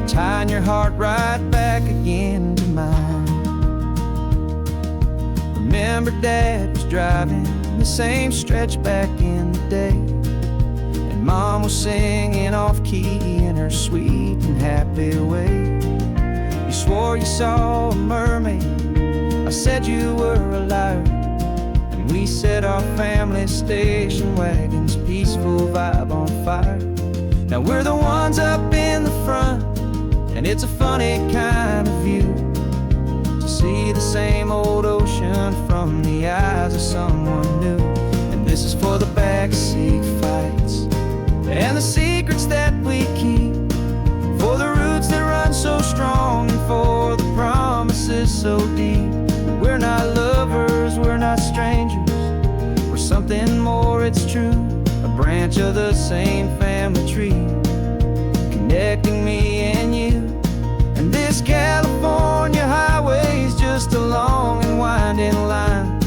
tying your heart right back again to mine. Remember Dad was driving the same stretch back in the day, and Mom was singing off-key in her sweet and happy way. You swore you saw a mermaid, I said you were a liar, and we set our family station wagon's peaceful vibe on fire. Now we're the ones up in the front, and it's a funny kind of view to see the same old ocean from the eyes of someone new. And this is for the backseat fights and the secrets that we keep, for the roots that run so strong, and for the promises so deep. We're not lovers, we're not strangers, we're something more, it's true. A branch of the same family tree, connecting me and you. And this California highway is just a long and winding line,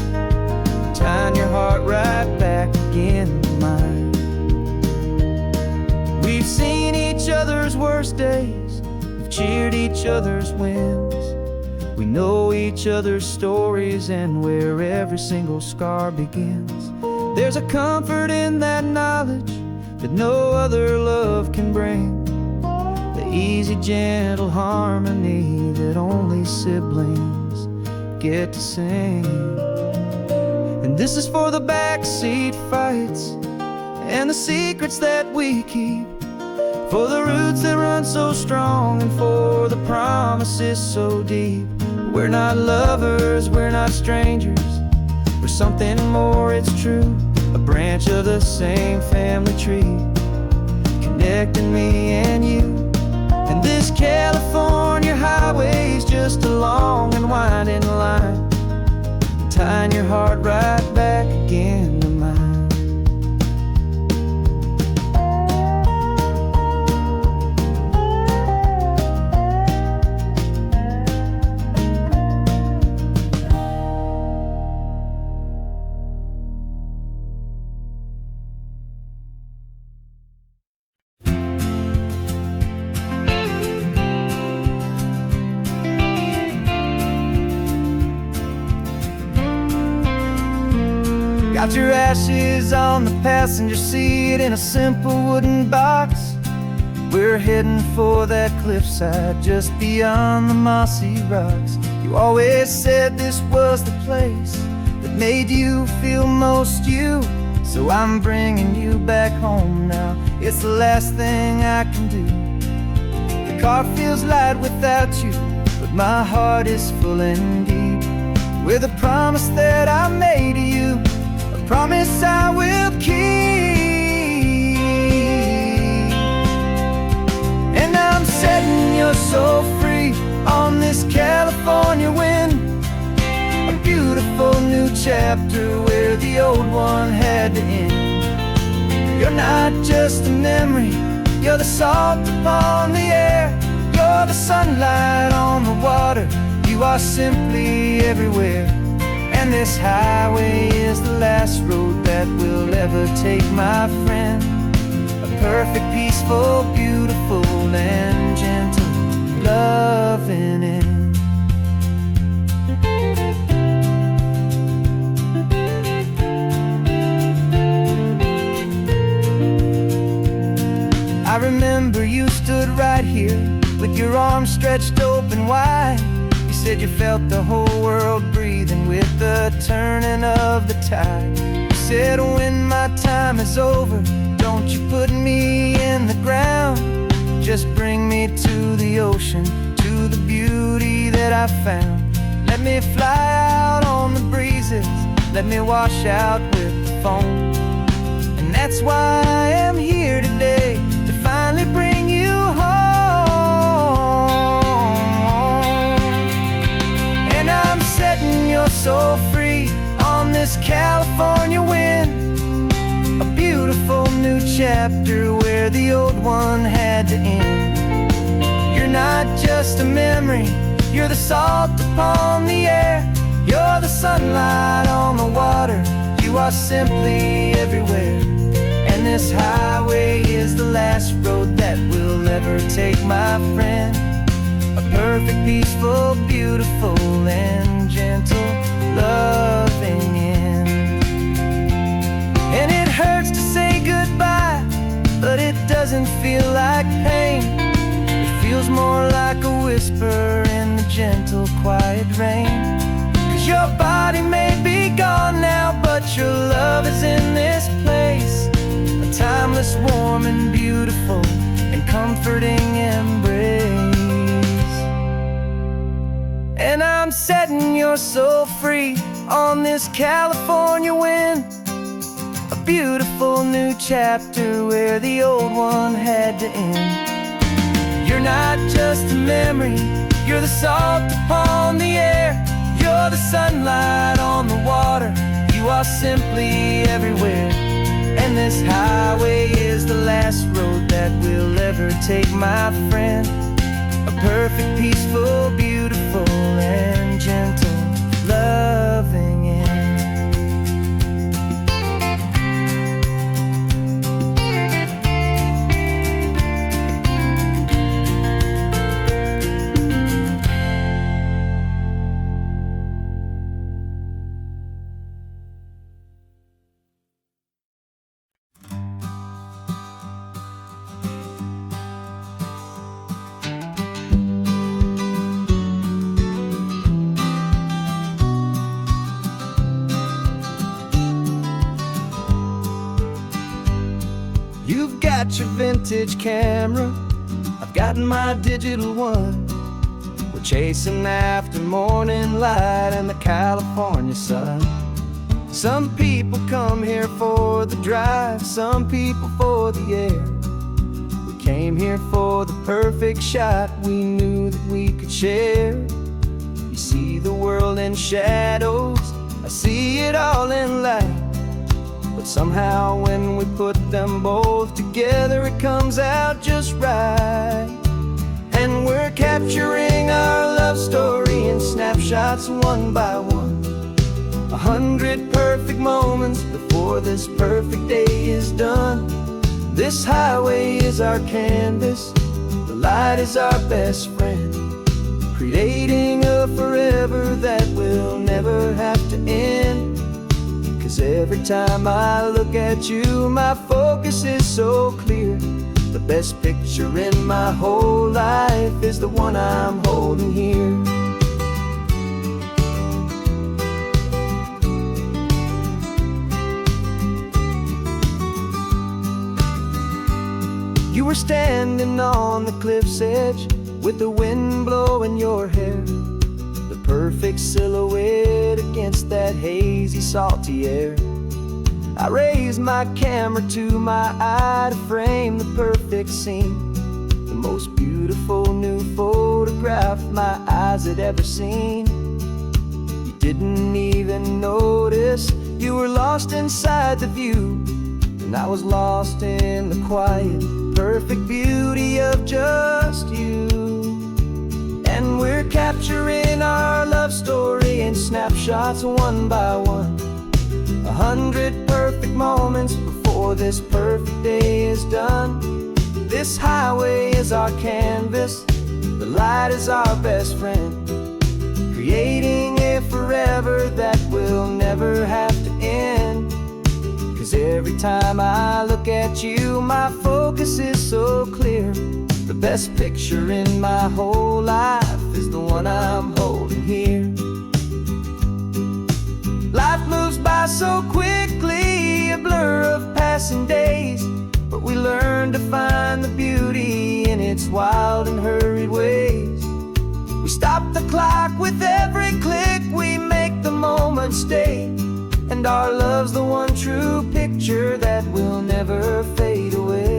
tying your heart cheered each other's wins. We know each other's stories and where every single scar begins. There's a comfort in that knowledge that no other love can bring. The easy, gentle harmony that only siblings get to sing. And this is for the backseat fights and the secrets that we keep, for the roots that run so strong and for the promises so deep. We're not lovers, we're not strangers, we're something more, it's true. A branch of the same family tree, connecting me and you. And this California highway is just a long and winding line, tying your heart right back again to mine. Got your ashes on the passenger seat in a simple wooden box. We're heading for that cliffside just beyond the mossy rocks. You always said this was the place that made you feel most you, so I'm bringing you back home now. It's the last thing I can do. The car feels light without you, but my heart is full and deep with a promise that I made to you, a promise I will keep. And I'm setting your soul free on this California wind, a beautiful new chapter where the old one had to end. You're not just a memory, you're the salt upon the air, you're the sunlight on the water, you are simply everywhere. And this highway is the last road that we'll ever take, my friend. A perfect, peaceful, beautiful, and gentle, loving end. I remember you stood right here with your arms stretched open wide. You said you felt the whole world breathing with the turning of the tide. You said when my time is over, don't you put me in the ground, just bring me to the ocean, to the beauty that I found. Let me fly out on the breezes, let me wash out with the foam. And that's why I am here today, to finally bring you home. And I'm setting your soul free on this California wind, a beautiful new chapter where the old one had to end. You're not just a memory, you're the salt upon the air, you're the sunlight on the water, you are simply everywhere. And this highway is the last road that we'll ever take, my friend. A perfect, peaceful, beautiful, and gentle, loving end. And it hurts to say goodbye, but it doesn't feel like pain. It feels more like a whisper in the gentle, quiet rain. 'Cause your body may be gone now, but your love is in this place, a timeless, warm, and beautiful, and comforting embrace. And I'm setting your soul free on this California wind, a beautiful new chapter where the old one had to end. You're not just a memory, you're the salt upon the air, you're the sunlight on the water, you are simply everywhere. And this highway is the last road that we'll ever take, my friend. A perfect, peaceful, beautiful, and gentle, loving end. got your vintage camera, I've got my digital one. We're chasing after morning light and the California sun. Some people come here for the drive, some people for the air. We came here for the perfect shot we knew that we could share. You see the world in shadows, I see it all in light. But somehow when we put them both together, it comes out just right. And we're capturing our love story in snapshots one by one. 100 perfect moments before this perfect day is done. This highway is our canvas, the light is our best friend, creating a forever that will never have to end. 'Cause every time I look at you, my focus is so clear. The best picture in my whole life is the one I'm holding here. You were standing on the cliff's edge with the wind blowing your hair, the perfect silhouette against that hazy, salty air. I raised my camera to my eye to frame the perfect scene, the most beautiful new photograph my eyes had ever seen. You didn't even notice you were lost inside the view, and I was lost in the quiet, perfect beauty of just you. And we're capturing our love story in snapshots one by one. 100 perfect moments before this perfect day is done. This highway is our canvas, the light is our best friend, creating a forever that will never have to end. 'Cause every time I look at you, my focus is so clear. The best picture in my whole life is the one I'm holding here. Life moves by so quickly, a blur of passing days, but we learn to find the beauty in its wild and hurried ways. We stop the clock with every click, we make the moment stay, and our love's the one true picture that will never fade away.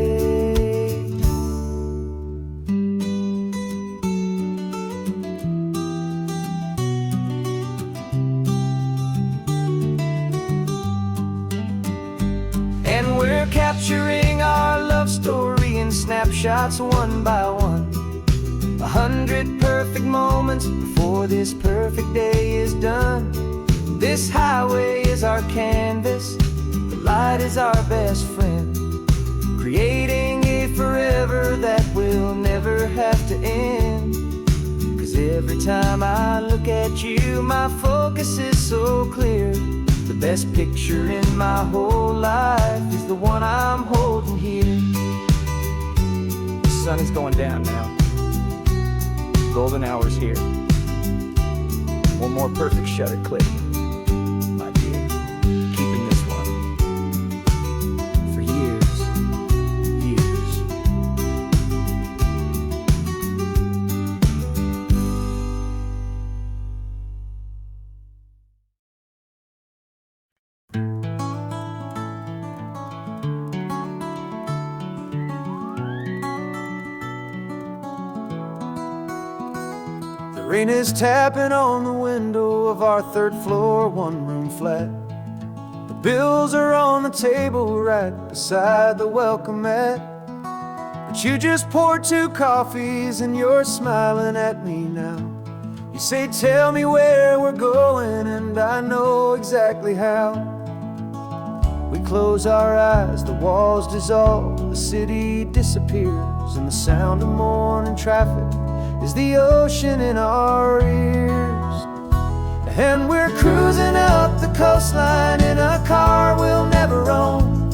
And we're capturing our love story in snapshots one by one. 100 perfect moments before this perfect day is done. This highway is our canvas, the light is our best friend, creating a forever that will never have to end. 'Cause every time I look at you, my focus is so clear. The best picture in my whole life is the one I'm holding here. The sun is going down now. Golden hour's here. One more perfect shutter click, my dear. Keeping this one for years, years. The rain is tapping on the window of our third floor, one-room flat. The bills are on the table right beside the welcome mat. But you just poured 2 coffees and you're smiling at me now. You say, tell me where we're going, and I know exactly how. We close our eyes, the walls dissolve, the city disappears, and the sound of morning traffic is the ocean in our ears. And we're cruising up the coastline in a car we'll never own,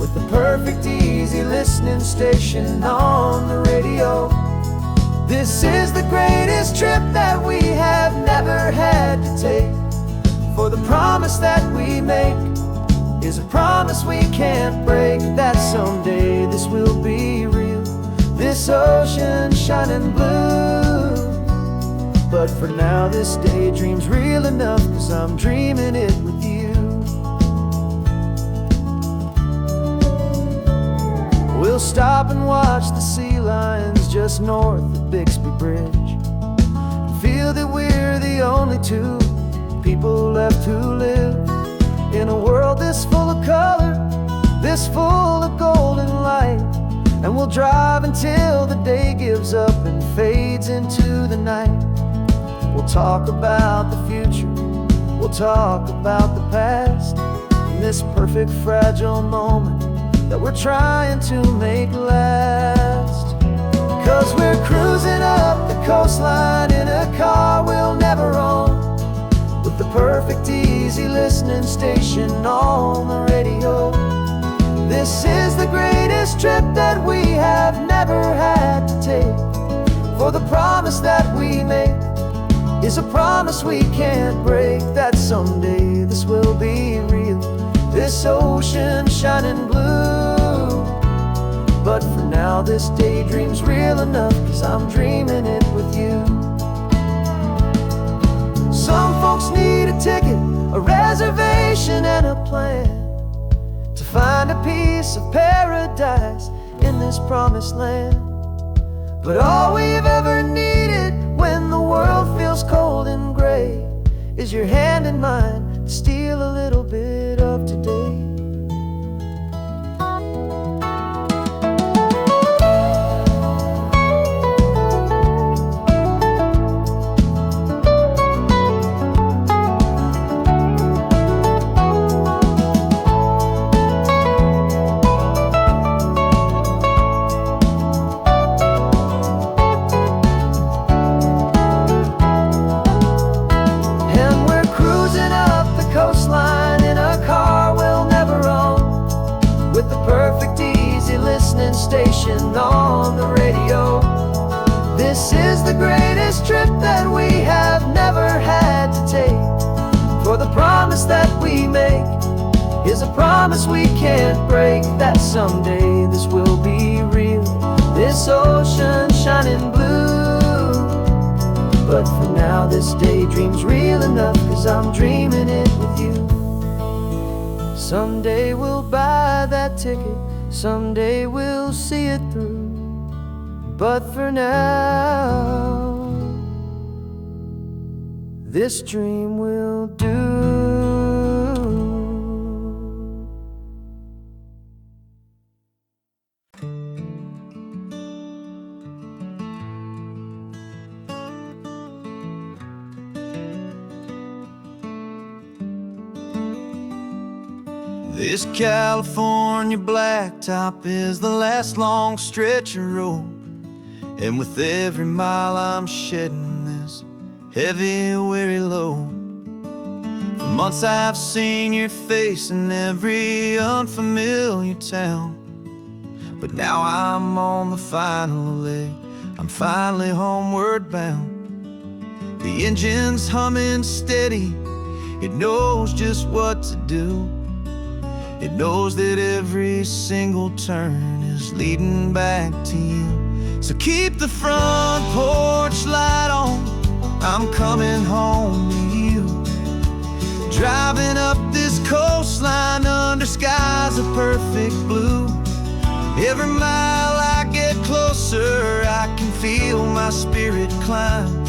with the perfect easy listening station on the radio. This is the greatest trip that we have never had to take, for the promise that we make is a promise we can't break, that someday this will be real, this ocean shining blue. But for now this daydream's real enough, 'cause I'm dreaming it with you. We'll stop and watch the sea lions just north of Bixby Bridge, and feel that we're the only two people left who live in a world this full of color, this full of golden light. And we'll drive until the day gives up and fades into the night. We'll talk about the future, we'll talk about the past, in this perfect fragile moment that we're trying to make last. 'Cause we're cruising up the coastline in a car we'll never own, with the perfect easy listening station on the radio. This is the greatest trip that we have never had to take, for the promise that we make is a promise we can't break, that someday this will be real, this ocean shining blue. But for now this daydream's real enough, 'cause I'm dreaming it with you. Some folks need a ticket, a reservation and a plan to find a piece of paradise in this promised land. But all we've ever needed when the world feels cold and gray is your hand in mine to steal a little bit of today. Station on the radio. This is the greatest trip that we have never had to take, for the promise that we make is a promise we can't break, that someday this will be real, this ocean shining blue. But for now this daydream's real enough, 'cause I'm dreaming it with you. Someday we'll buy that ticket, someday we'll see it through. But for now, this dream will do. This California blacktop is the last long stretch of road, and with every mile I'm shedding this heavy, weary load. For months I've seen your face in every unfamiliar town, but now I'm on the final leg, I'm finally homeward bound. The engine's humming steady, it knows just what to do. It knows that every single turn is leading back to you. So keep the front porch light on, I'm coming home to you. Driving up this coastline under skies of perfect blue. Every mile I get closer, I can feel my spirit climb,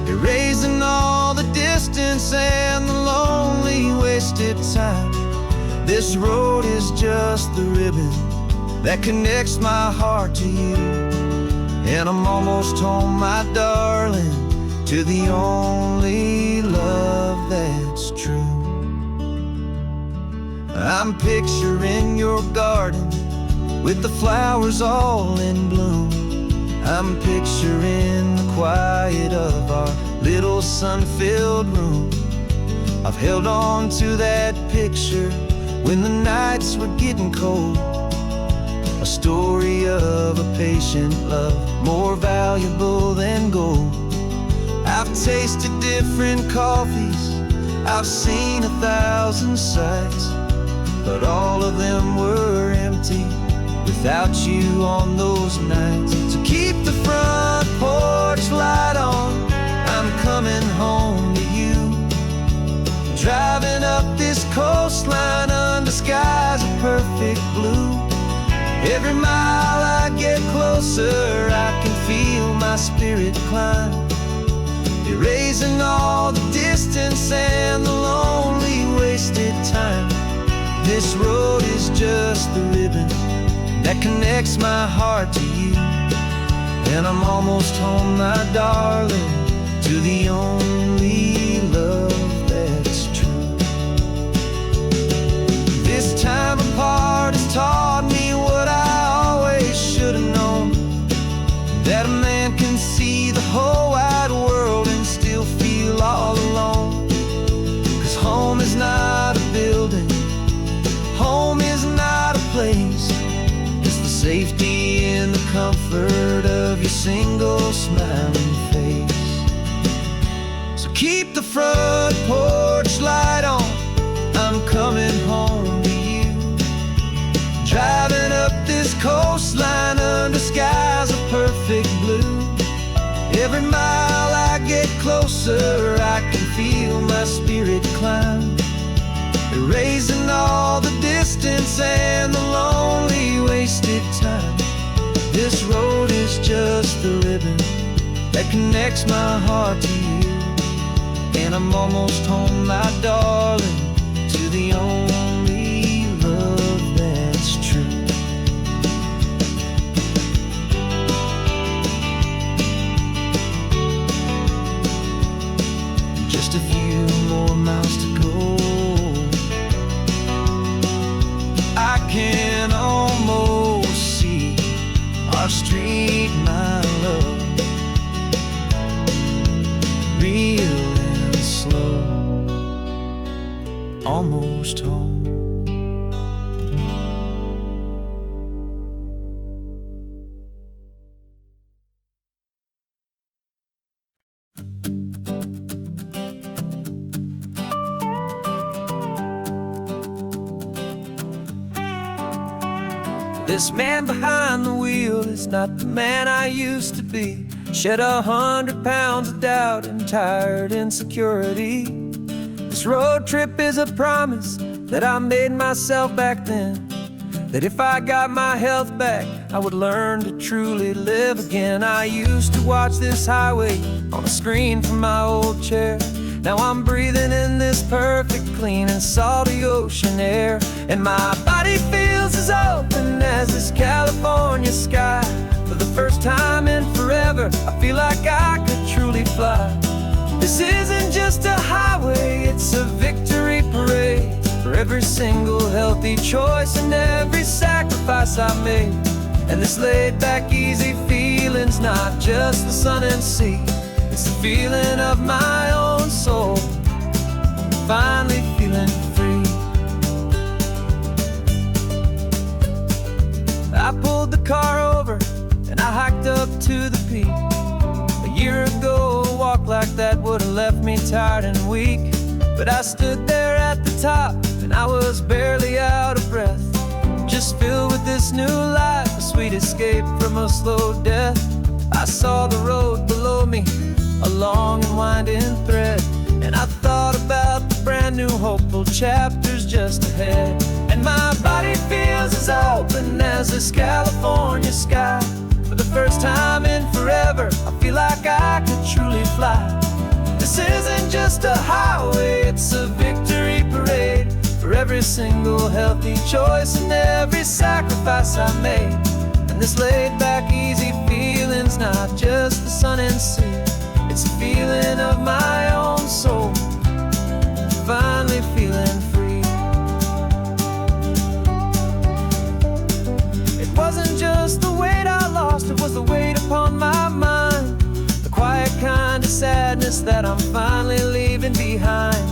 erasing all the distance and the lonely wasted time. This road is just the ribbon that connects my heart to you, and I'm almost home, my darling, to the only love that's true. I'm picturing your garden with the flowers all in bloom. I'm picturing the quiet of our little sun-filled room. I've held on to that picture when the nights were getting cold, a story of a patient love, more valuable than gold. I've tasted different coffees, I've seen 1,000 sights, but all of them were empty without you on those nights. So keep the front porch light on, I'm coming home to you. Driving up this coastline under skies of perfect blue. Every mile I get closer, I can feel my spirit climb, erasing all the distance and the lonely wasted time. This road is just the ribbon that connects my heart to you, and I'm almost home, my darling, to the only love that's true. This time apart has taught me what I always should have known, that a man can see the whole wide world and still feel all alone. 'Cause home is not a building, home is not a place, it's the safety and the comfort of your single smiling face. So keep the front porch light on, I'm coming home to you. Driving up this coastline under skies of perfect blue. Every mile I get closer, I can feel my spirit climb, erasing all the distance and the lonely wasted time. This road is just the ribbon that connects my heart to you, and I'm almost home, my darling, to the only love that's true. Just a few more miles to go, I can almost see our street, my love, real and slow, almost home. This man behind the wheel is not the man I used to be. Shed 100 pounds of doubt and tired insecurity. This road trip is a promise that I made myself back then, that if I got my health back, I would learn to truly live again. I used to watch this highway on a screen from my old chair. Now I'm breathing in this perfect, clean and salty ocean air, and my body feels as open as this California sky. For the first time in forever, I feel like I could truly fly. This isn't just a highway, it's a victory parade for every single healthy choice and every sacrifice I made. And this laid back, easy feeling's not just the sun and sea, it's the feeling of my own soul, finally feeling free. I pulled the car over and I hiked up to the peak. A year ago, a walk like that would've left me tired and weak, but I stood there at the top and I was barely out of breath, just filled with this new life, a sweet escape from a slow death. I saw the road below me, a long and winding thread, and I thought about the brand new hopeful chapters just ahead. And my body feels as open as this California sky. For the first time in forever, I feel like I could truly fly. This isn't just a highway, it's a victory parade for every single healthy choice and every sacrifice I made. And this laid back, easy feeling's not just the sun and sea, it's a feeling of my own soul, finally feeling free. It wasn't just the weight I lost, it was the weight upon my mind, the quiet kind of sadness that I'm finally leaving behind.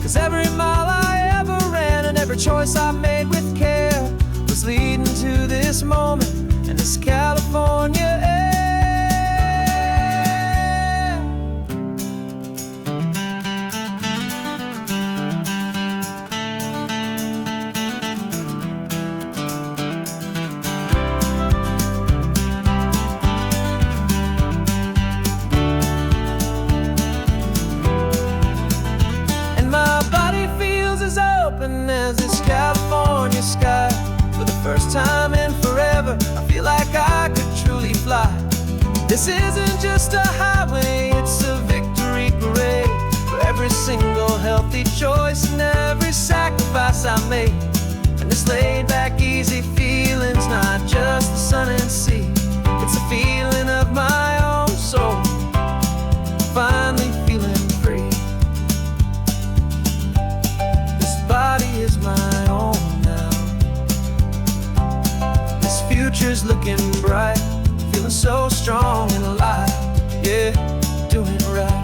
'Cause every mile I ever ran and every choice I made with care was leading to this moment and this California air. This isn't just a highway, it's a victory parade for every single healthy choice and every sacrifice I made. And this laid back easy feeling's not just the sun and sea, it's a feeling of my own soul, finally feeling free. This body is my own now, this future's looking bright, feeling so strong and alive, yeah, doing right.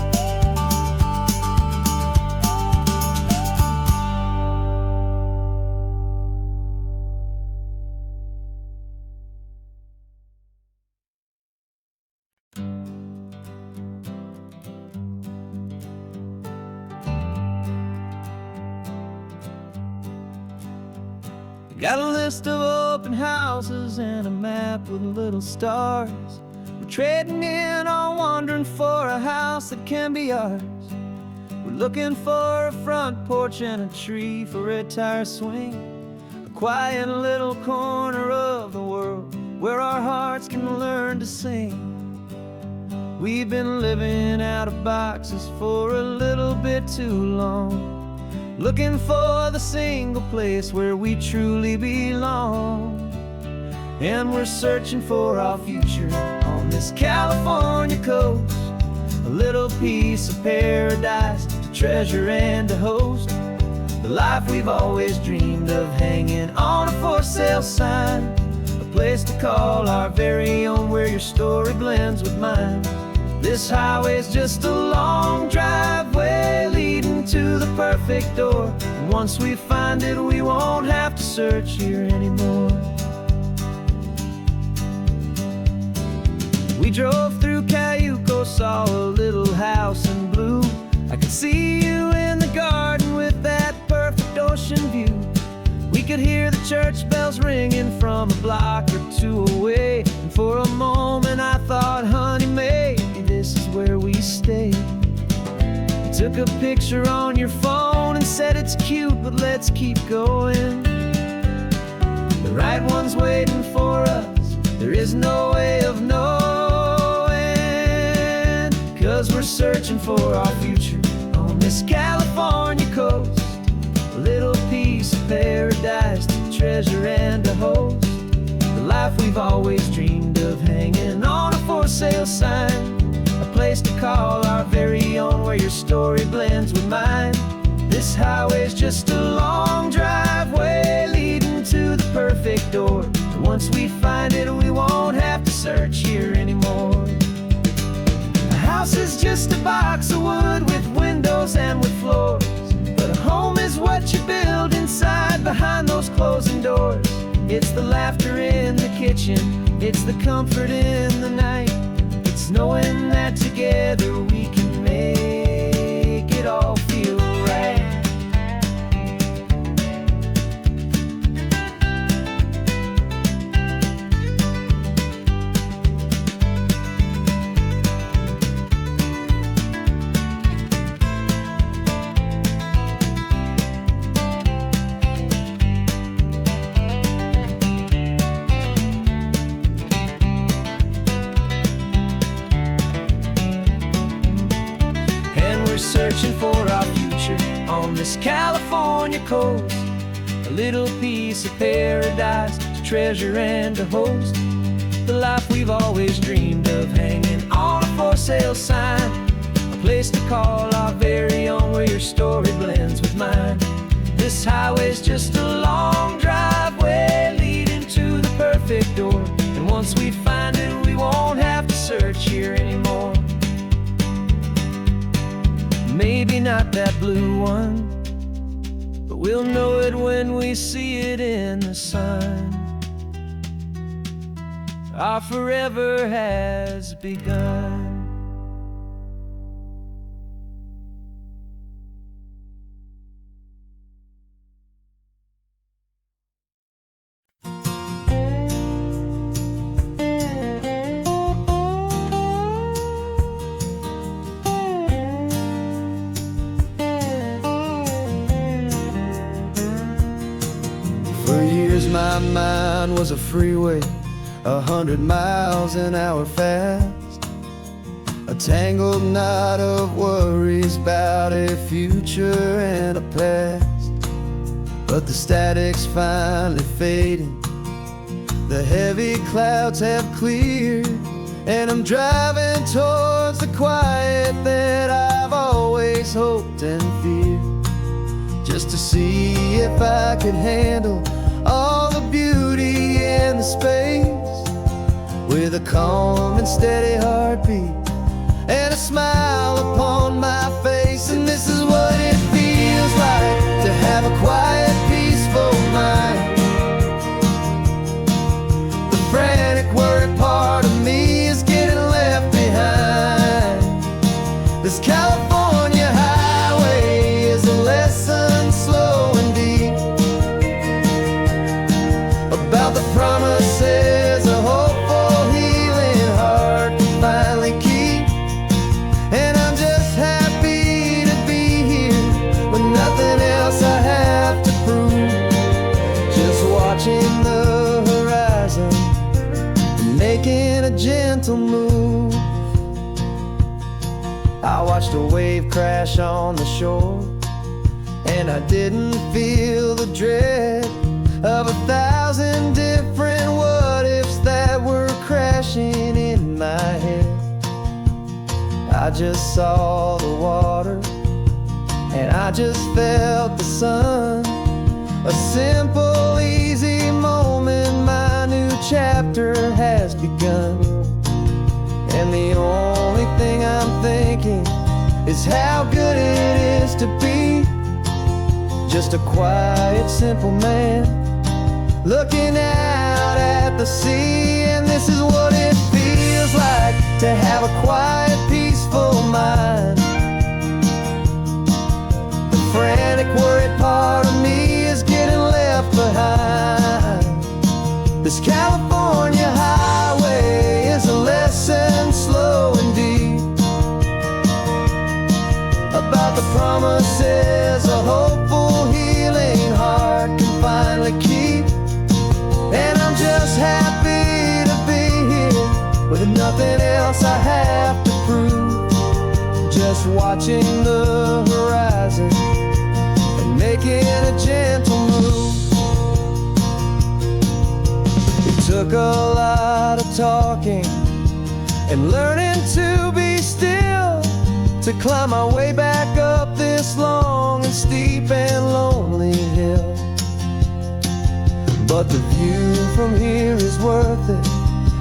Got a list of open houses and a map with little stars. We're trading in on wondering for a house that can be ours. We're looking for a front porch and a tree for a tire swing, a quiet little corner of the world where our hearts can learn to sing. We've been living out of boxes for a little bit too long, looking for the single place where we truly belong. And we're searching for our future on this California coast, a little piece of paradise to treasure and to host, the life we've always dreamed of, hanging on a for sale sign, a place to call our very own where your story blends with mine. This highway's just a long driveway leading to the perfect door, and once we find it we won't have to search here anymore. We drove through Cayuco, saw a little house in blue. I could see you in the garden with that perfect ocean view. We could hear the church bells ringing from a block or two away, and for a moment I thought, honey, maybe this is where we stay. You took a picture on your phone and said it's cute, but let's keep going. The right one's waiting for us, there is no way of knowing, 'cause we're searching for our future on this California coast, a little piece of paradise to treasure and to host, the life we've always dreamed of, hanging on a for sale sign, a place to call our very own where your story blends with mine. This highway's just a long driveway leading to the perfect door, and once we find it we won't have to search here anymore. A house is just a box of wood with windows and with floors, but a home is what you build inside behind those closing doors. It's the laughter in the kitchen, it's the comfort in the night, it's knowing that together we can make it all feel right. Searching for our future on this California coast, a little piece of paradise to treasure and to host, the life we've always dreamed of, hanging on a for sale sign, a place to call our very own where your story blends with mine. This highway's just a long driveway leading to the perfect door, and once we find it we won't have to search here anymore. Maybe not that blue one, but we'll know it when we see it in the sun. Our forever has begun. For years my mind was a freeway, 100 miles an hour fast. tangled knot of worries about a future and a past. But the static's finally fading, the heavy clouds have cleared, and I'm driving towards the quiet that I've always hoped and feared, just to see if I could handle all the beauty in the space, with a calm and steady heartbeat and a smile upon my face. And this is what it feels like to have a quiet, peaceful mind. The frantic, worried part of me is getting left behind. This California highway is a lesson slow and deep about the promises a hopeful, healing heart can finally keep. And I'm just happy to be here with nothing else I have to prove, just watching the horizon and making a gentle move. I watched a wave crash on the shore, and I didn't feel the dread of 1,000 different what-ifs that were crashing in my head. I just saw the water, and I just felt the sun. A simple, easy moment, my new chapter has begun. And the only thing I'm thinking is how good it is to be just a quiet, simple man looking out at the sea. And this is what it feels like to have a quiet, peaceful mind. The frantic, worried part of me is getting left behind. This California highway is a lesson slow and deep about the promises a hopeful, healing heart can finally keep. And I'm just happy to be here with nothing else I have to prove, just watching the horizon and making a gentle move. It took a lot of talking and learning to be still to climb my way back up this long and steep and lonely hill. But the view from here is worth it.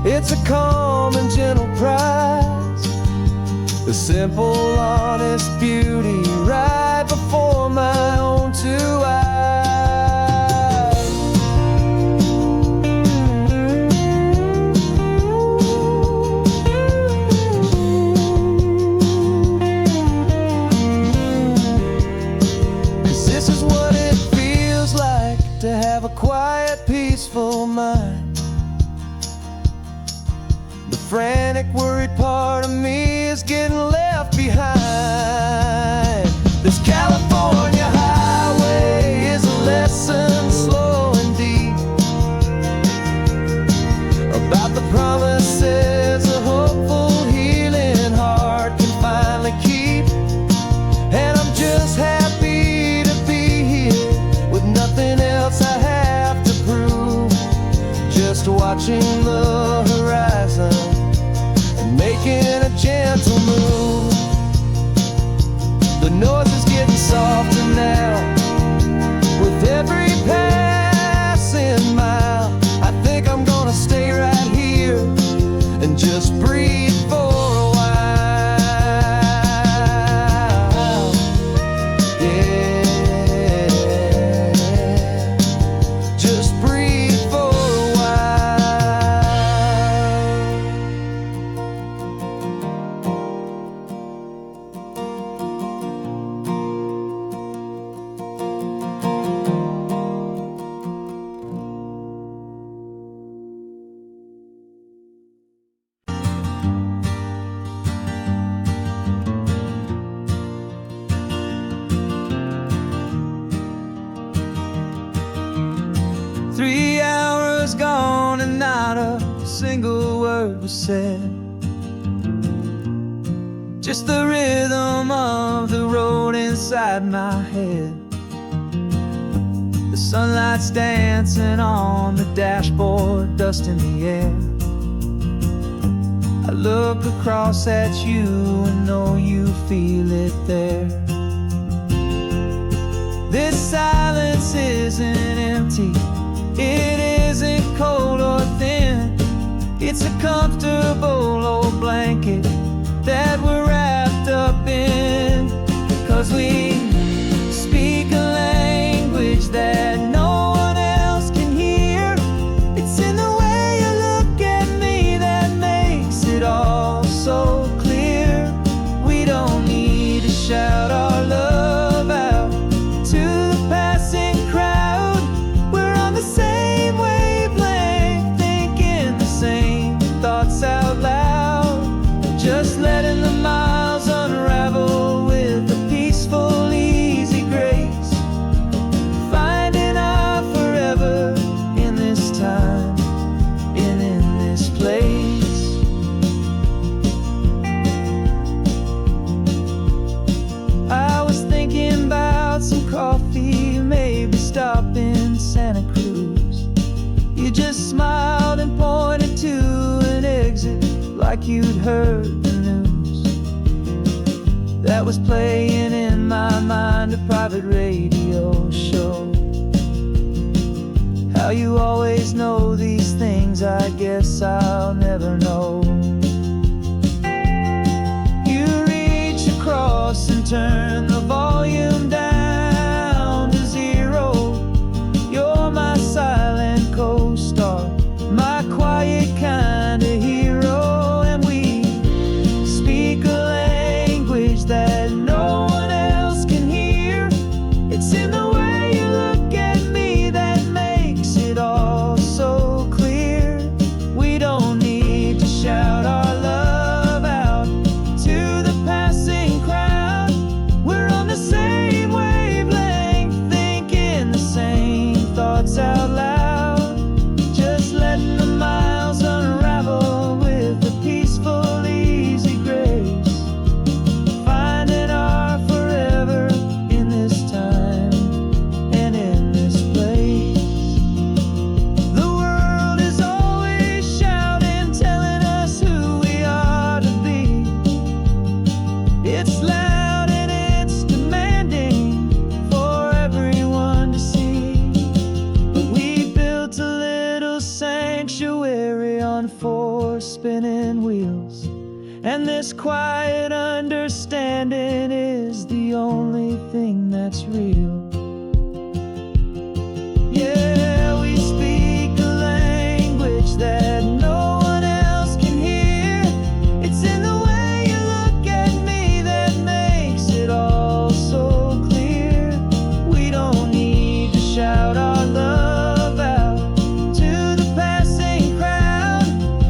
It's a calm and gentle prize, the simple, honest beauty right before my own two eyes. To have a quiet, peaceful mind. The frantic, worried part of me is getting left behind. This California highway is a lesson slow and deep about the promises a hopeful, healing heart can finally keep. And I'm just happy to be here with nothing else I have to prove, just watching the horizon and making a gentle move. The noise is getting softer now with every passing mile. I think I'm gonna stay right here and just breathe for a while. single word was said. just the rhythm of the road inside my head. The sunlight's dancing on the dashboard, dust in the air. I look across at you and know you feel it there. This silence isn't empty, it isn't cold or thin. It's a comfortable old blanket that we're wrapped up in. 'Cause we speak a language that no one else can hear. It's in the way you look at me that makes it all so clear. We don't need to shout our love out to the passing crowd. We're on the same wavelength, thinking the same thoughts out loud. Just letting the miles unravel with a peaceful, easy grace. Finding our forever in this time and in this place. I was thinking about some coffee, maybe stop in Santa Cruz. You just smiled and pointed to an exit like you'd heard the news. That was playing in my mind, a private radio show. How you always know these things, I guess I'll never know. You reach across and turn the volume down to zero. You're my silent co-star, my quiet kind of hero. And we speak a language that no one else can hear. It's in the way you look at me that makes it all so clear. We don't need to shout our love out to the passing crowd. We're on the same wavelength, thinking the same thoughts out loud. Just letting the miles unravel with a peaceful, easy grace. Finding our forever in this time and in this place. The world is always shouting, telling us who we are to be. It's loud and it's demanding for everyone to see. But we built a little sanctuary on four spinning wheels, and this quiet understanding is the only thing that's real. Yeah, we speak a language that no one else can hear. It's in the way you look at me that makes it all so clear. We don't need to shout our love out to the passing crowd.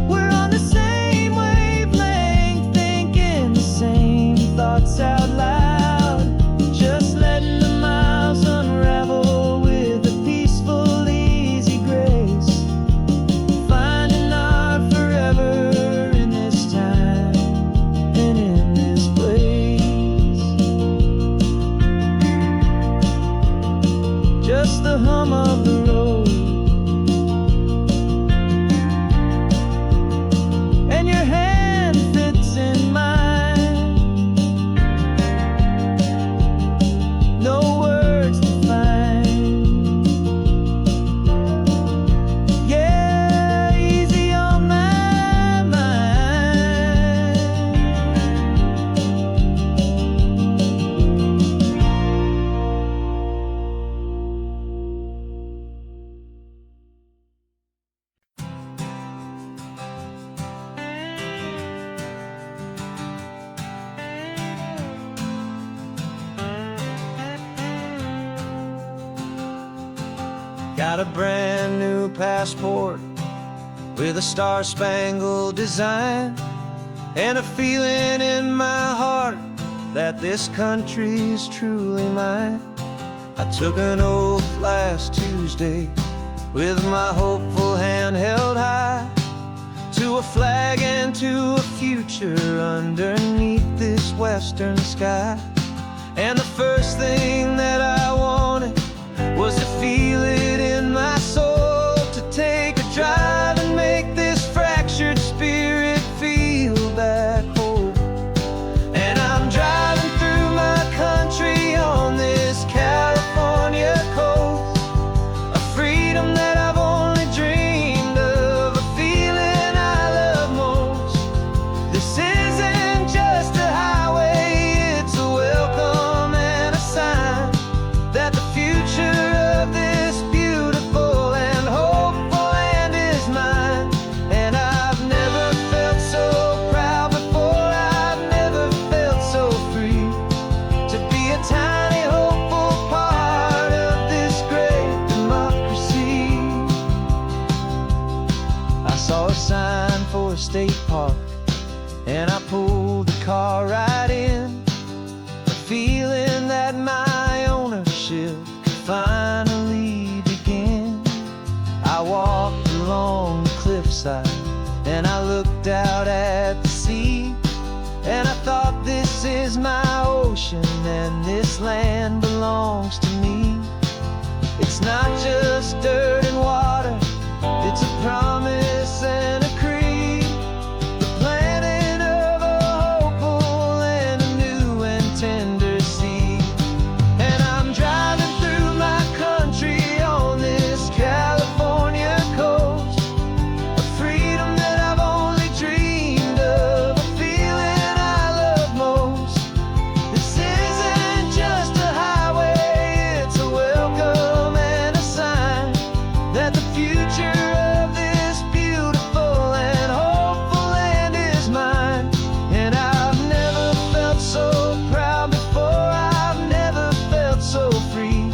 We're on the same wavelength, thinking the same thoughts out loud. Just letting the miles unravel with a peaceful, easy grace. Finding our forever in this time and in this place. Just the hum of the road and your hand fits in mine. No words to find. Yeah, easy on my mind. Got a brand new passport with a star-spangled design, and a feeling in my heart that this country's truly mine. I took an oath last Tuesday with my hopeful hand held high to to a flag and to a future underneath this western sky. And the first thing that I wanted was to feel it in my soul, to take a drive and make this fractured spirit feel back home. And I'm driving through my country on this California coast, a freedom that I've only dreamed of, a feeling I love most. This isn't just a highway, it's a welcome and a sign that the future of this beautiful and hopeful land is mine. And I've never felt so proud before, I've never felt so free, to be a tiny hopeful part of this great democracy. I saw a sign for a state park, and I pulled the car right in, a feeling that my ownership could finally begin. I walked along the cliffside and I looked out at the sea, and I thought, this is my ocean and this land belongs to me. It's not just dirt and water, it's a promise and a creed, the planting of a hopeful and a new and tender seed. And I'm driving through my country on this California coast, a freedom that I've only dreamed of, a feeling I love most. This isn't just a highway, it's a welcome and a sign that the future of this beautiful and hopeful land is mine. And I've never felt so proud before, I've never felt so free,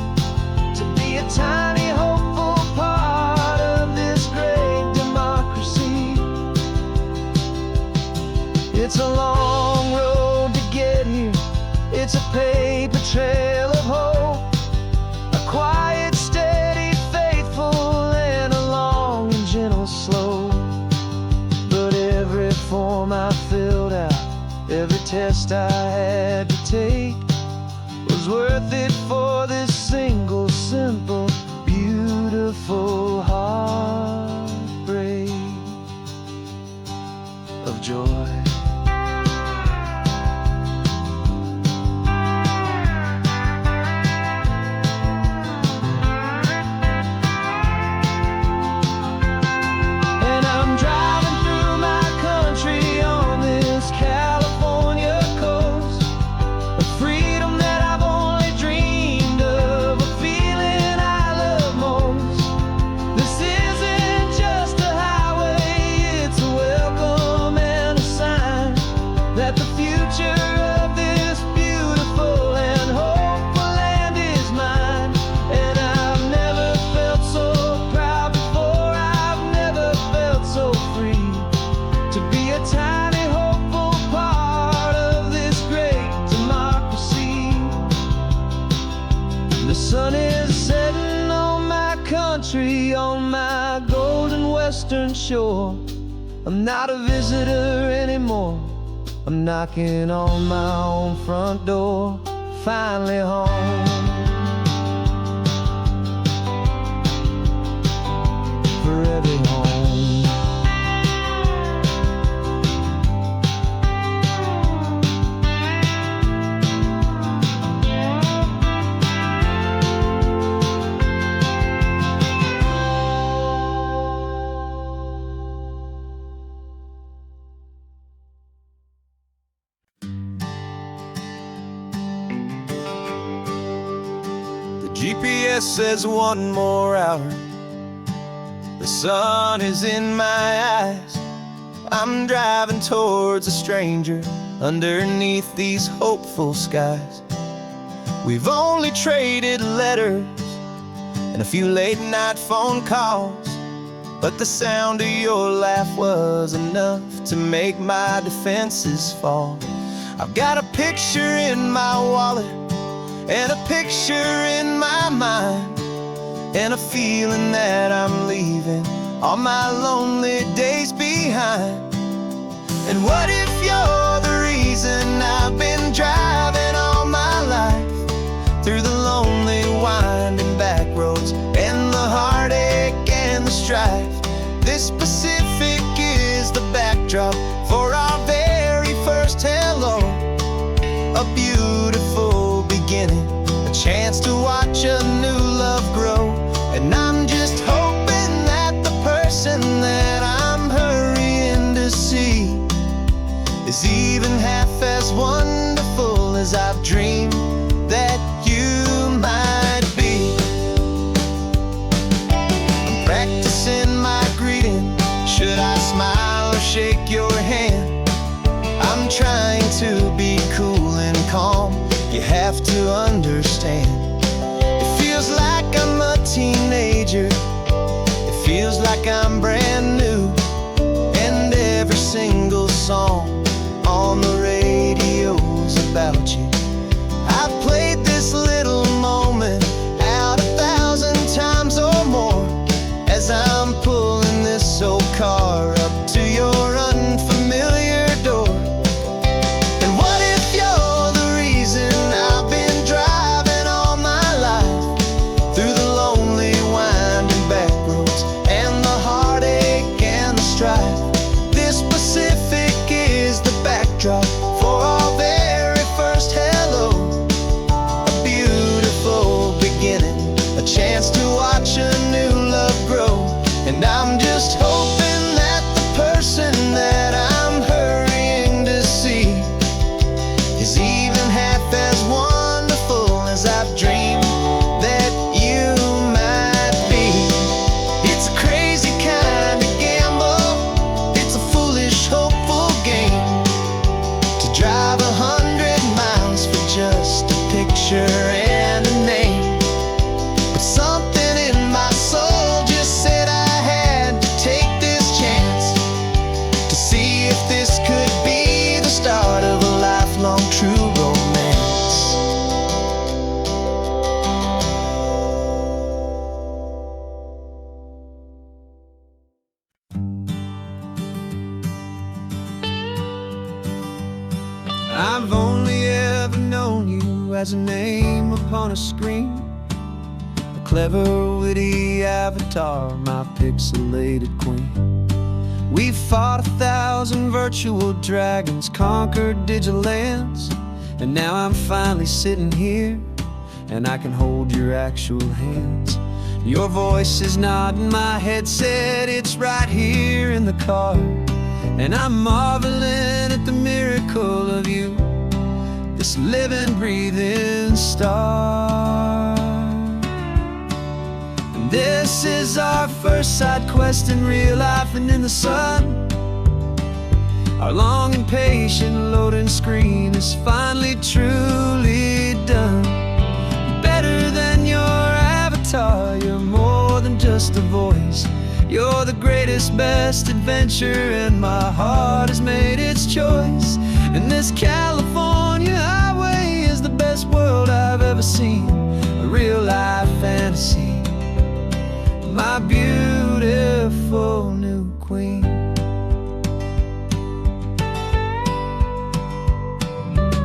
to be a tiny hopeful part of this great democracy. It's a long road to get here, it's a paper trail of hope, a quiet, steady, faithful, and a long and gentle slope. But every form I filled out, every test I had to take, was worth it for this single, simple, beautiful heartbreak of joy. And I'm driving through my country on this California coast, a freedom that I've only dreamed of, a feeling I love most. This isn't just a highway, it's a welcome and a sign that the future of this beautiful and hopeful land is mine. And I've never felt so proud before, I've never felt so free, to be a tiny hopeful part of this great democracy. The sun is setting on my country, on my golden western shore. I'm not a visitor anymore, I'm knocking on my own front door, finally home. Forever home. GPS says one more hour, the sun is in my eyes. I'm driving towards a stranger underneath these hopeful skies. We've only traded letters and a few late night phone calls, but the sound of your laugh was enough to make my defenses fall. I've got a picture in my wallet and a picture in my mind, and a feeling that I'm leaving all my lonely days behind. And what if you're the reason I've been driving all my life, through the lonely winding back roads and the heartache and the strife? This Pacific is the backdrop for our very first hello, a beautiful beginning, a chance to watch a new love grow. And I'm just hoping that the person that I'm hurrying to see is even half as wonderful as I've dreamed that you might be. I'm practicing my greeting. Should I smile or shake your hand? I'm trying to be cool and calm. You have to understand. It feels like I'm a teenager. It feels like I'm brand new. And every single song on the radio's about you. I've played this little moment out 1,000 times or more, as I'm pulling this old car up to your unfamiliar door. And what if you're the reason I've been driving all my life, through the lonely winding back roads and the heartache and the strife? This Pacific is the backdrop for our very first hello, a beautiful beginning, a chance to watch a new love grow. And I'm just hoping that the person that I'm hurrying to see is even half as wonderful as I've dreamed that you might be. It's a crazy kind of gamble, it's a foolish, hopeful game, to drive 100 miles for just a picture and a name. But something in my soul just said I had to take this chance, to see if this could be the start of a lifelong true romance. I've only ever known you as a name upon a screen, a clever, witty avatar, my pixelated queen. We fought 1,000 virtual dragons, conquered digital lands, and now I'm finally sitting here, and I can hold your actual hands. Your voice is not in my headset, it's right here in the car, and I'm marveling at the miracle of you, this living, breathing star. And this is our first side quest in real life and in the sun. Our long and patient loading screen is finally truly done. Better than your avatar, you're more than just a voice. You're the greatest, best adventure, and my heart has made its choice. And this California highway is the best world I've ever seen, a real life fantasy, my beautiful new queen.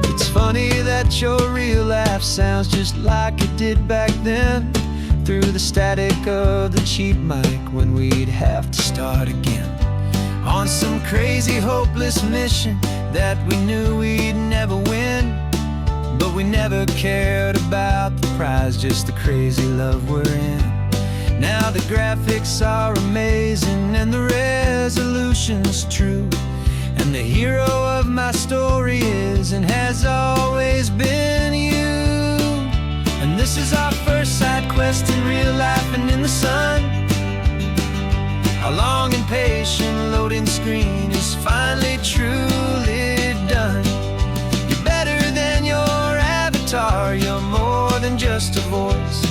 It's funny that your real life sounds just like it did back then, through the static of the cheap mic when we'd have to start again, on some crazy, hopeless mission that we knew we'd never win. But we never cared about the prize, just the crazy love we're in. Now the graphics are amazing and the resolution's true, and the hero of my story is and has always been you. And this is our first side quest in real life and in the sun. Our long and patient loading screen is finally truly done. You're better than your avatar, you're more than just a voice.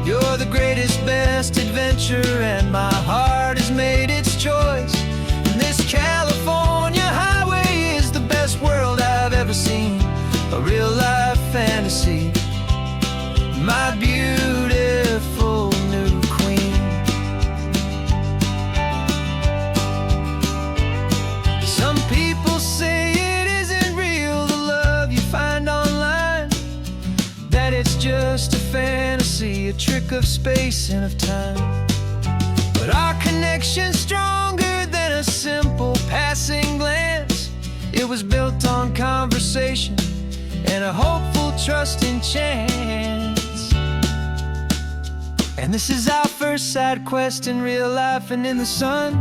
You're the greatest, best adventure, and my heart has made its choice. And this California highway is the best world I've ever seen, a real life fantasy, my beautiful new queen. just a fantasy, a trick of space and of time. But our connection's stronger than a simple passing glance. It was built on conversation and a hopeful, trusting chance. And this is our first side quest in real life and in the sun.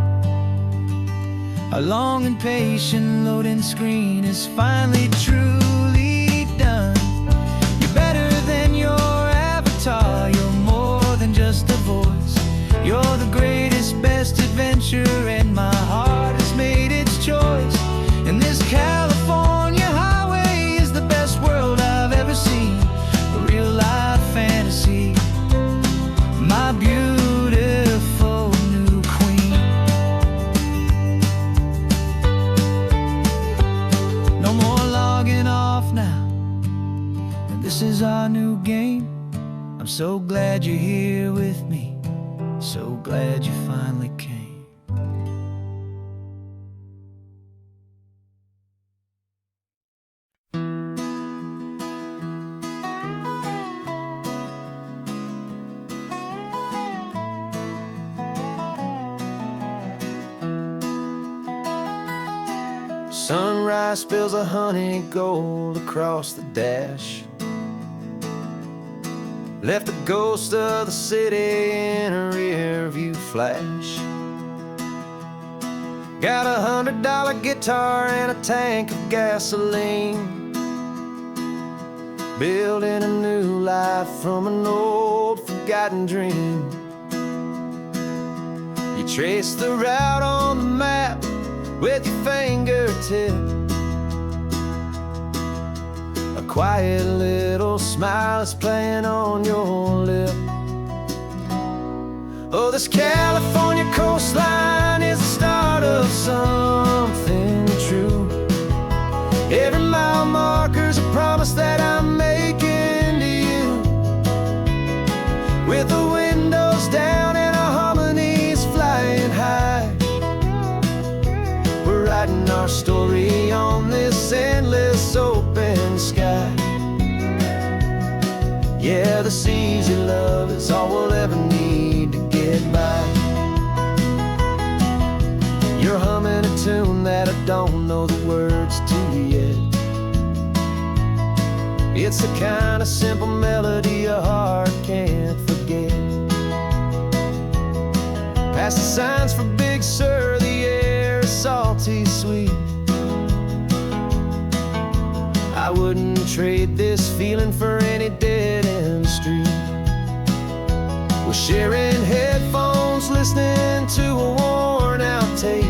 Our long and patient loading screen is finally truly done. You're better than your avatar, you're more than just a voice. You're the greatest, best adventure, and my heart has made its choice. And this California highway is the best world I've ever seen. A real life fantasy, my beautiful new queen. No more logging off now, and this is our new game. I'm so glad you're here with me, so glad you finally came. Sunrise spills a honey gold across the dash. Left the ghost of the city in a rear view flash. Got a $100 guitar and a tank of gasoline, building a new life from an old forgotten dream. You trace the route on the map with your fingertip, a quiet little smile is playing on your lip. Oh, this California coastline is the start of something true. Every mile marker's a promise that I'm making to you. With the windows down and our harmonies flying high, we're writing our story on this endless open sky. Yeah, this easy love is all we'll ever need to get by. You're humming a tune that I don't know the words to yet. It's the kind of simple melody your heart can't forget. Past the signs for Big Sur, the air is salty sweet. I wouldn't trade this feeling for any dead-end street. We're sharing headphones, listening to a worn-out tape,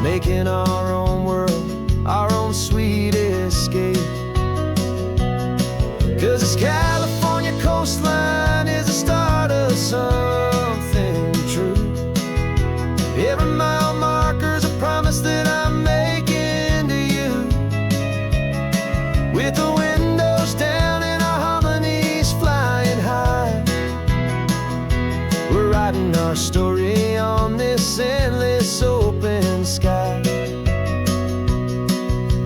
making our own world, our own sweet escape. 'Cause this California coastline is the start of something true. Every mile marker's a promise that I'm making to you. With the windows down and our harmonies flying high, we're writing our story on this endless open sky.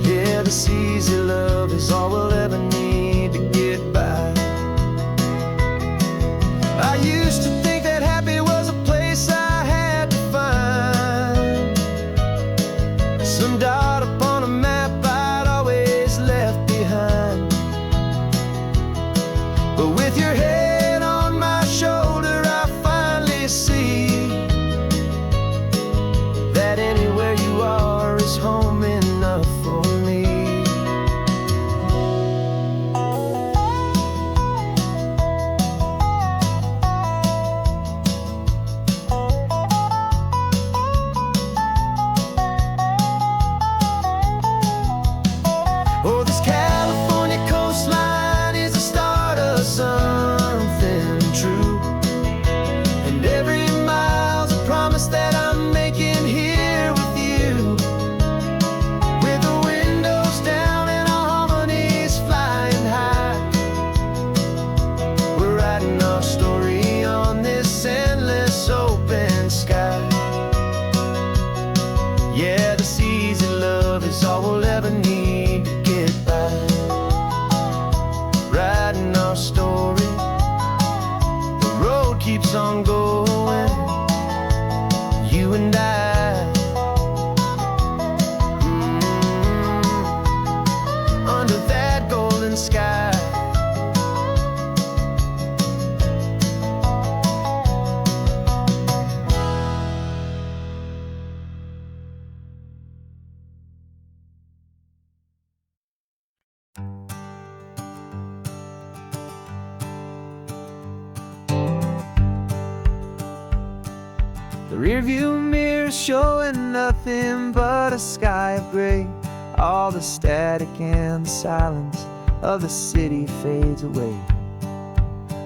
Yeah, this easy love is all we'll ever need to get by. I used to think that happy was a place I had to find, some dot upon a map I'd always left behind. But with your head on my shoulder, I finally see that anywhere you are, southern sky. The rearview mirror showing nothing but a sky of gray. All the static and the silence of the city fades away.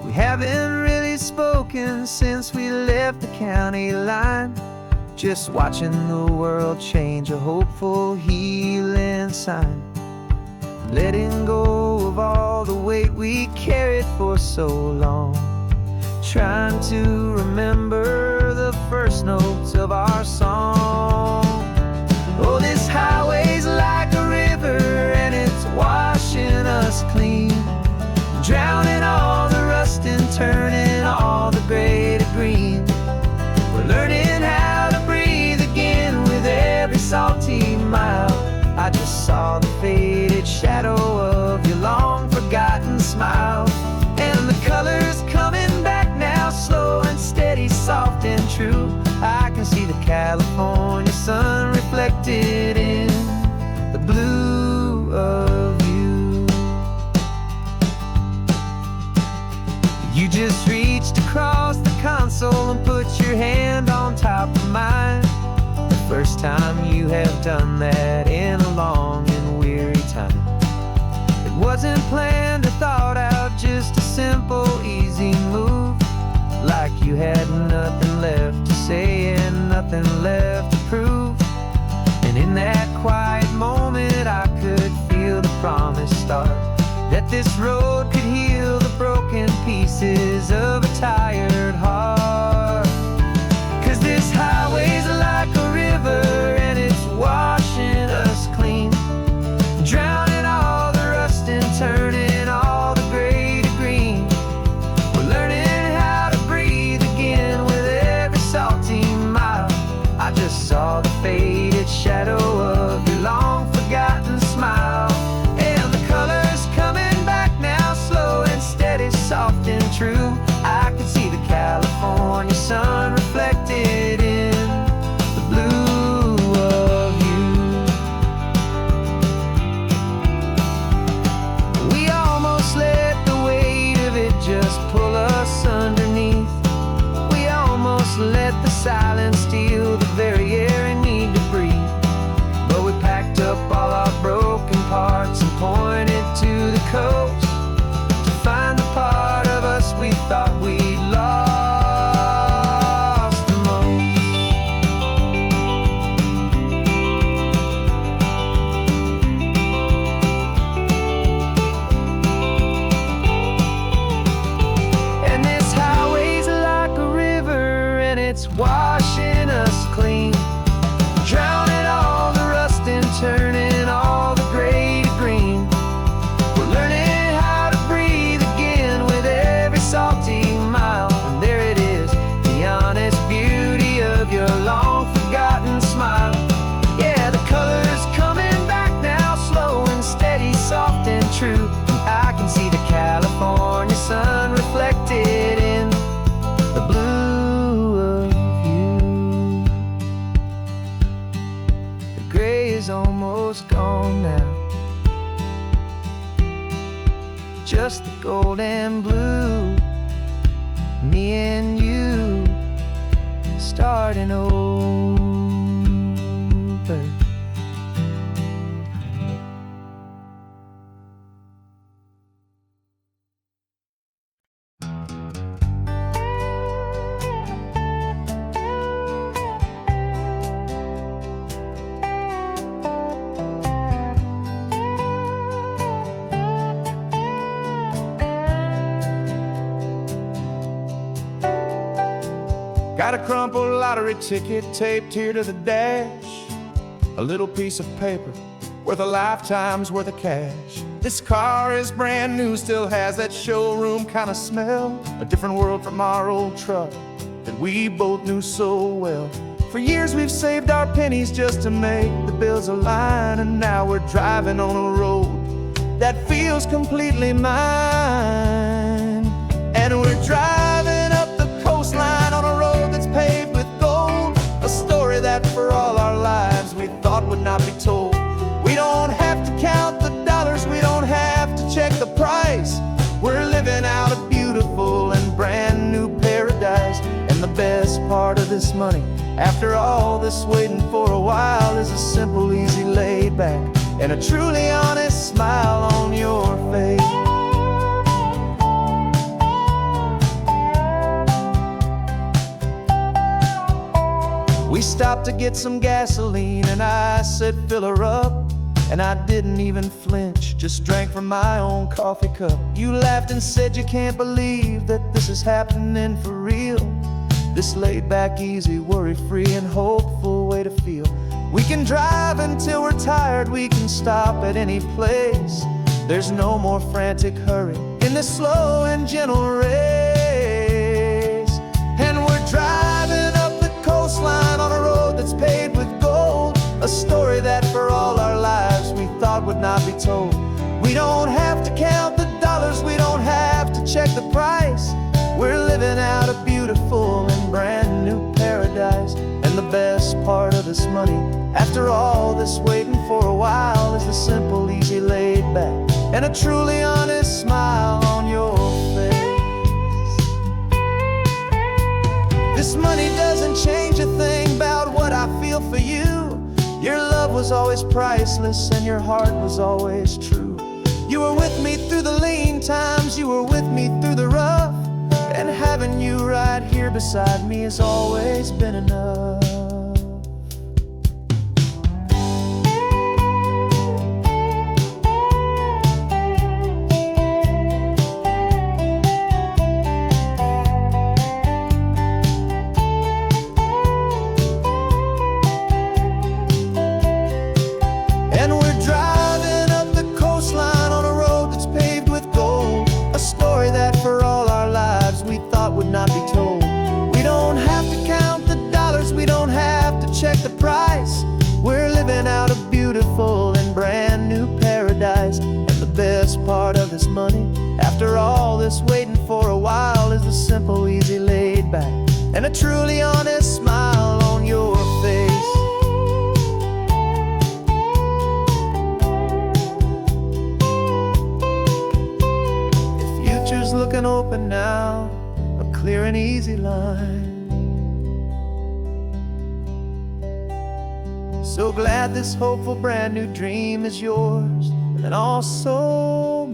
We haven't really spoken since we left the county line, just watching the world change, a hopeful healing sign. Letting go of all the weight we carried for so long, trying to remember the first notes of our song. Oh, this highway's like a river and it's washing us clean, drowning all the rust and turning all the gray to green. We're learning how to breathe again with every salty mile. I just saw the faded shadow of your long forgotten smile, and the colors coming back now, slow and steady, soft and true. I can see the California sun reflected in the blue of you. You just reached across the console and put your hand on top of mine. The first time you have done that in a long and weary time. It wasn't planned or thought out, just a simple, easy move. Like you had nothing left to say and nothing left to prove. And in that quiet moment I could feel the promise start, that this road could heal the broken pieces of a tired heart. 'Cause this highway's like a river and it's washing us clean, drowning all the rust and turning all the gray to green. We're learning how to breathe again with every salty mile. I just saw the faded shadow of your long forgotten smile, and the colors coming back now, slow and steady, soft and true. I could see the California sun reflected in the blue of you. We almost let the weight of it just pull us underneath. We almost let the silence steal the very air I need to breathe. But we packed up all our broken parts and pointed to the coast to find the part of us we thought we'd lost the most. And this highway's like a river and it's washing us clean, drowning all the rust and turning all the gray to green. We're learning how to breathe again with every salty mile. And there it is, the honest beauty of your long forgotten smile. Yeah, the colors coming back now, slow and steady, soft and true. I can see the California sun reflected in the blue of you. The gray is almost gone now, just the gold and blue. Me and you starting over. Got a crumpled lottery ticket taped here to the dash, a little piece of paper worth a lifetime's worth of cash. This car is brand new, still has that showroom kind of smell, a different world from our old truck that we both knew so well. For years we've saved our pennies just to make the bills align, and now we're driving on a road that feels completely mine. And we're driving up the coastline on a road that's paved with gold, a story that for all our lives we thought would not be told. We don't have to count the dollars, we don't have to check the price. We're living out a beautiful and brand new paradise. And the best part of this money, after all this waiting for a while, is a simple, easy, laid back, and a truly honest smile on your face. We stopped to get some gasoline, and I said, fill her up. And I didn't even flinch, just drank from my own coffee cup. You laughed and said you can't believe that this is happening for real. This laid back, easy, worry-free and hopeful way to feel. We can drive until we're tired, we can stop at any place. There's no more frantic hurry in this slow and gentle race. And we're driving up the coastline on a road that's paved with gold, a story that for all our lives we thought would not be told. We don't have to count the dollars, we don't have to check the price. We're living out a beautiful and brand new paradise. And the best part of this money, after all this waiting for a while, is the simple, easy, laid back, and a truly honest smile on your face. This money doesn't change a thing about what I feel for you. Your love was always priceless and your heart was always true. You were with me through the lean times, you were with me through the rough, and having you right here beside me has always been enough. And we're driving up the coastline on a road that's paved with gold, a story that for all our lives we thought would not be told. We don't have to count the dollars, we don't have to check the price. We're living out a beautiful and brand new paradise. And the best part of this money, after all this waiting for a while, is the simple, easy, laid back, and a truly honest smile on your face. Future's looking open now, a clear and easy line. So glad this hopeful brand new dream is yours, and also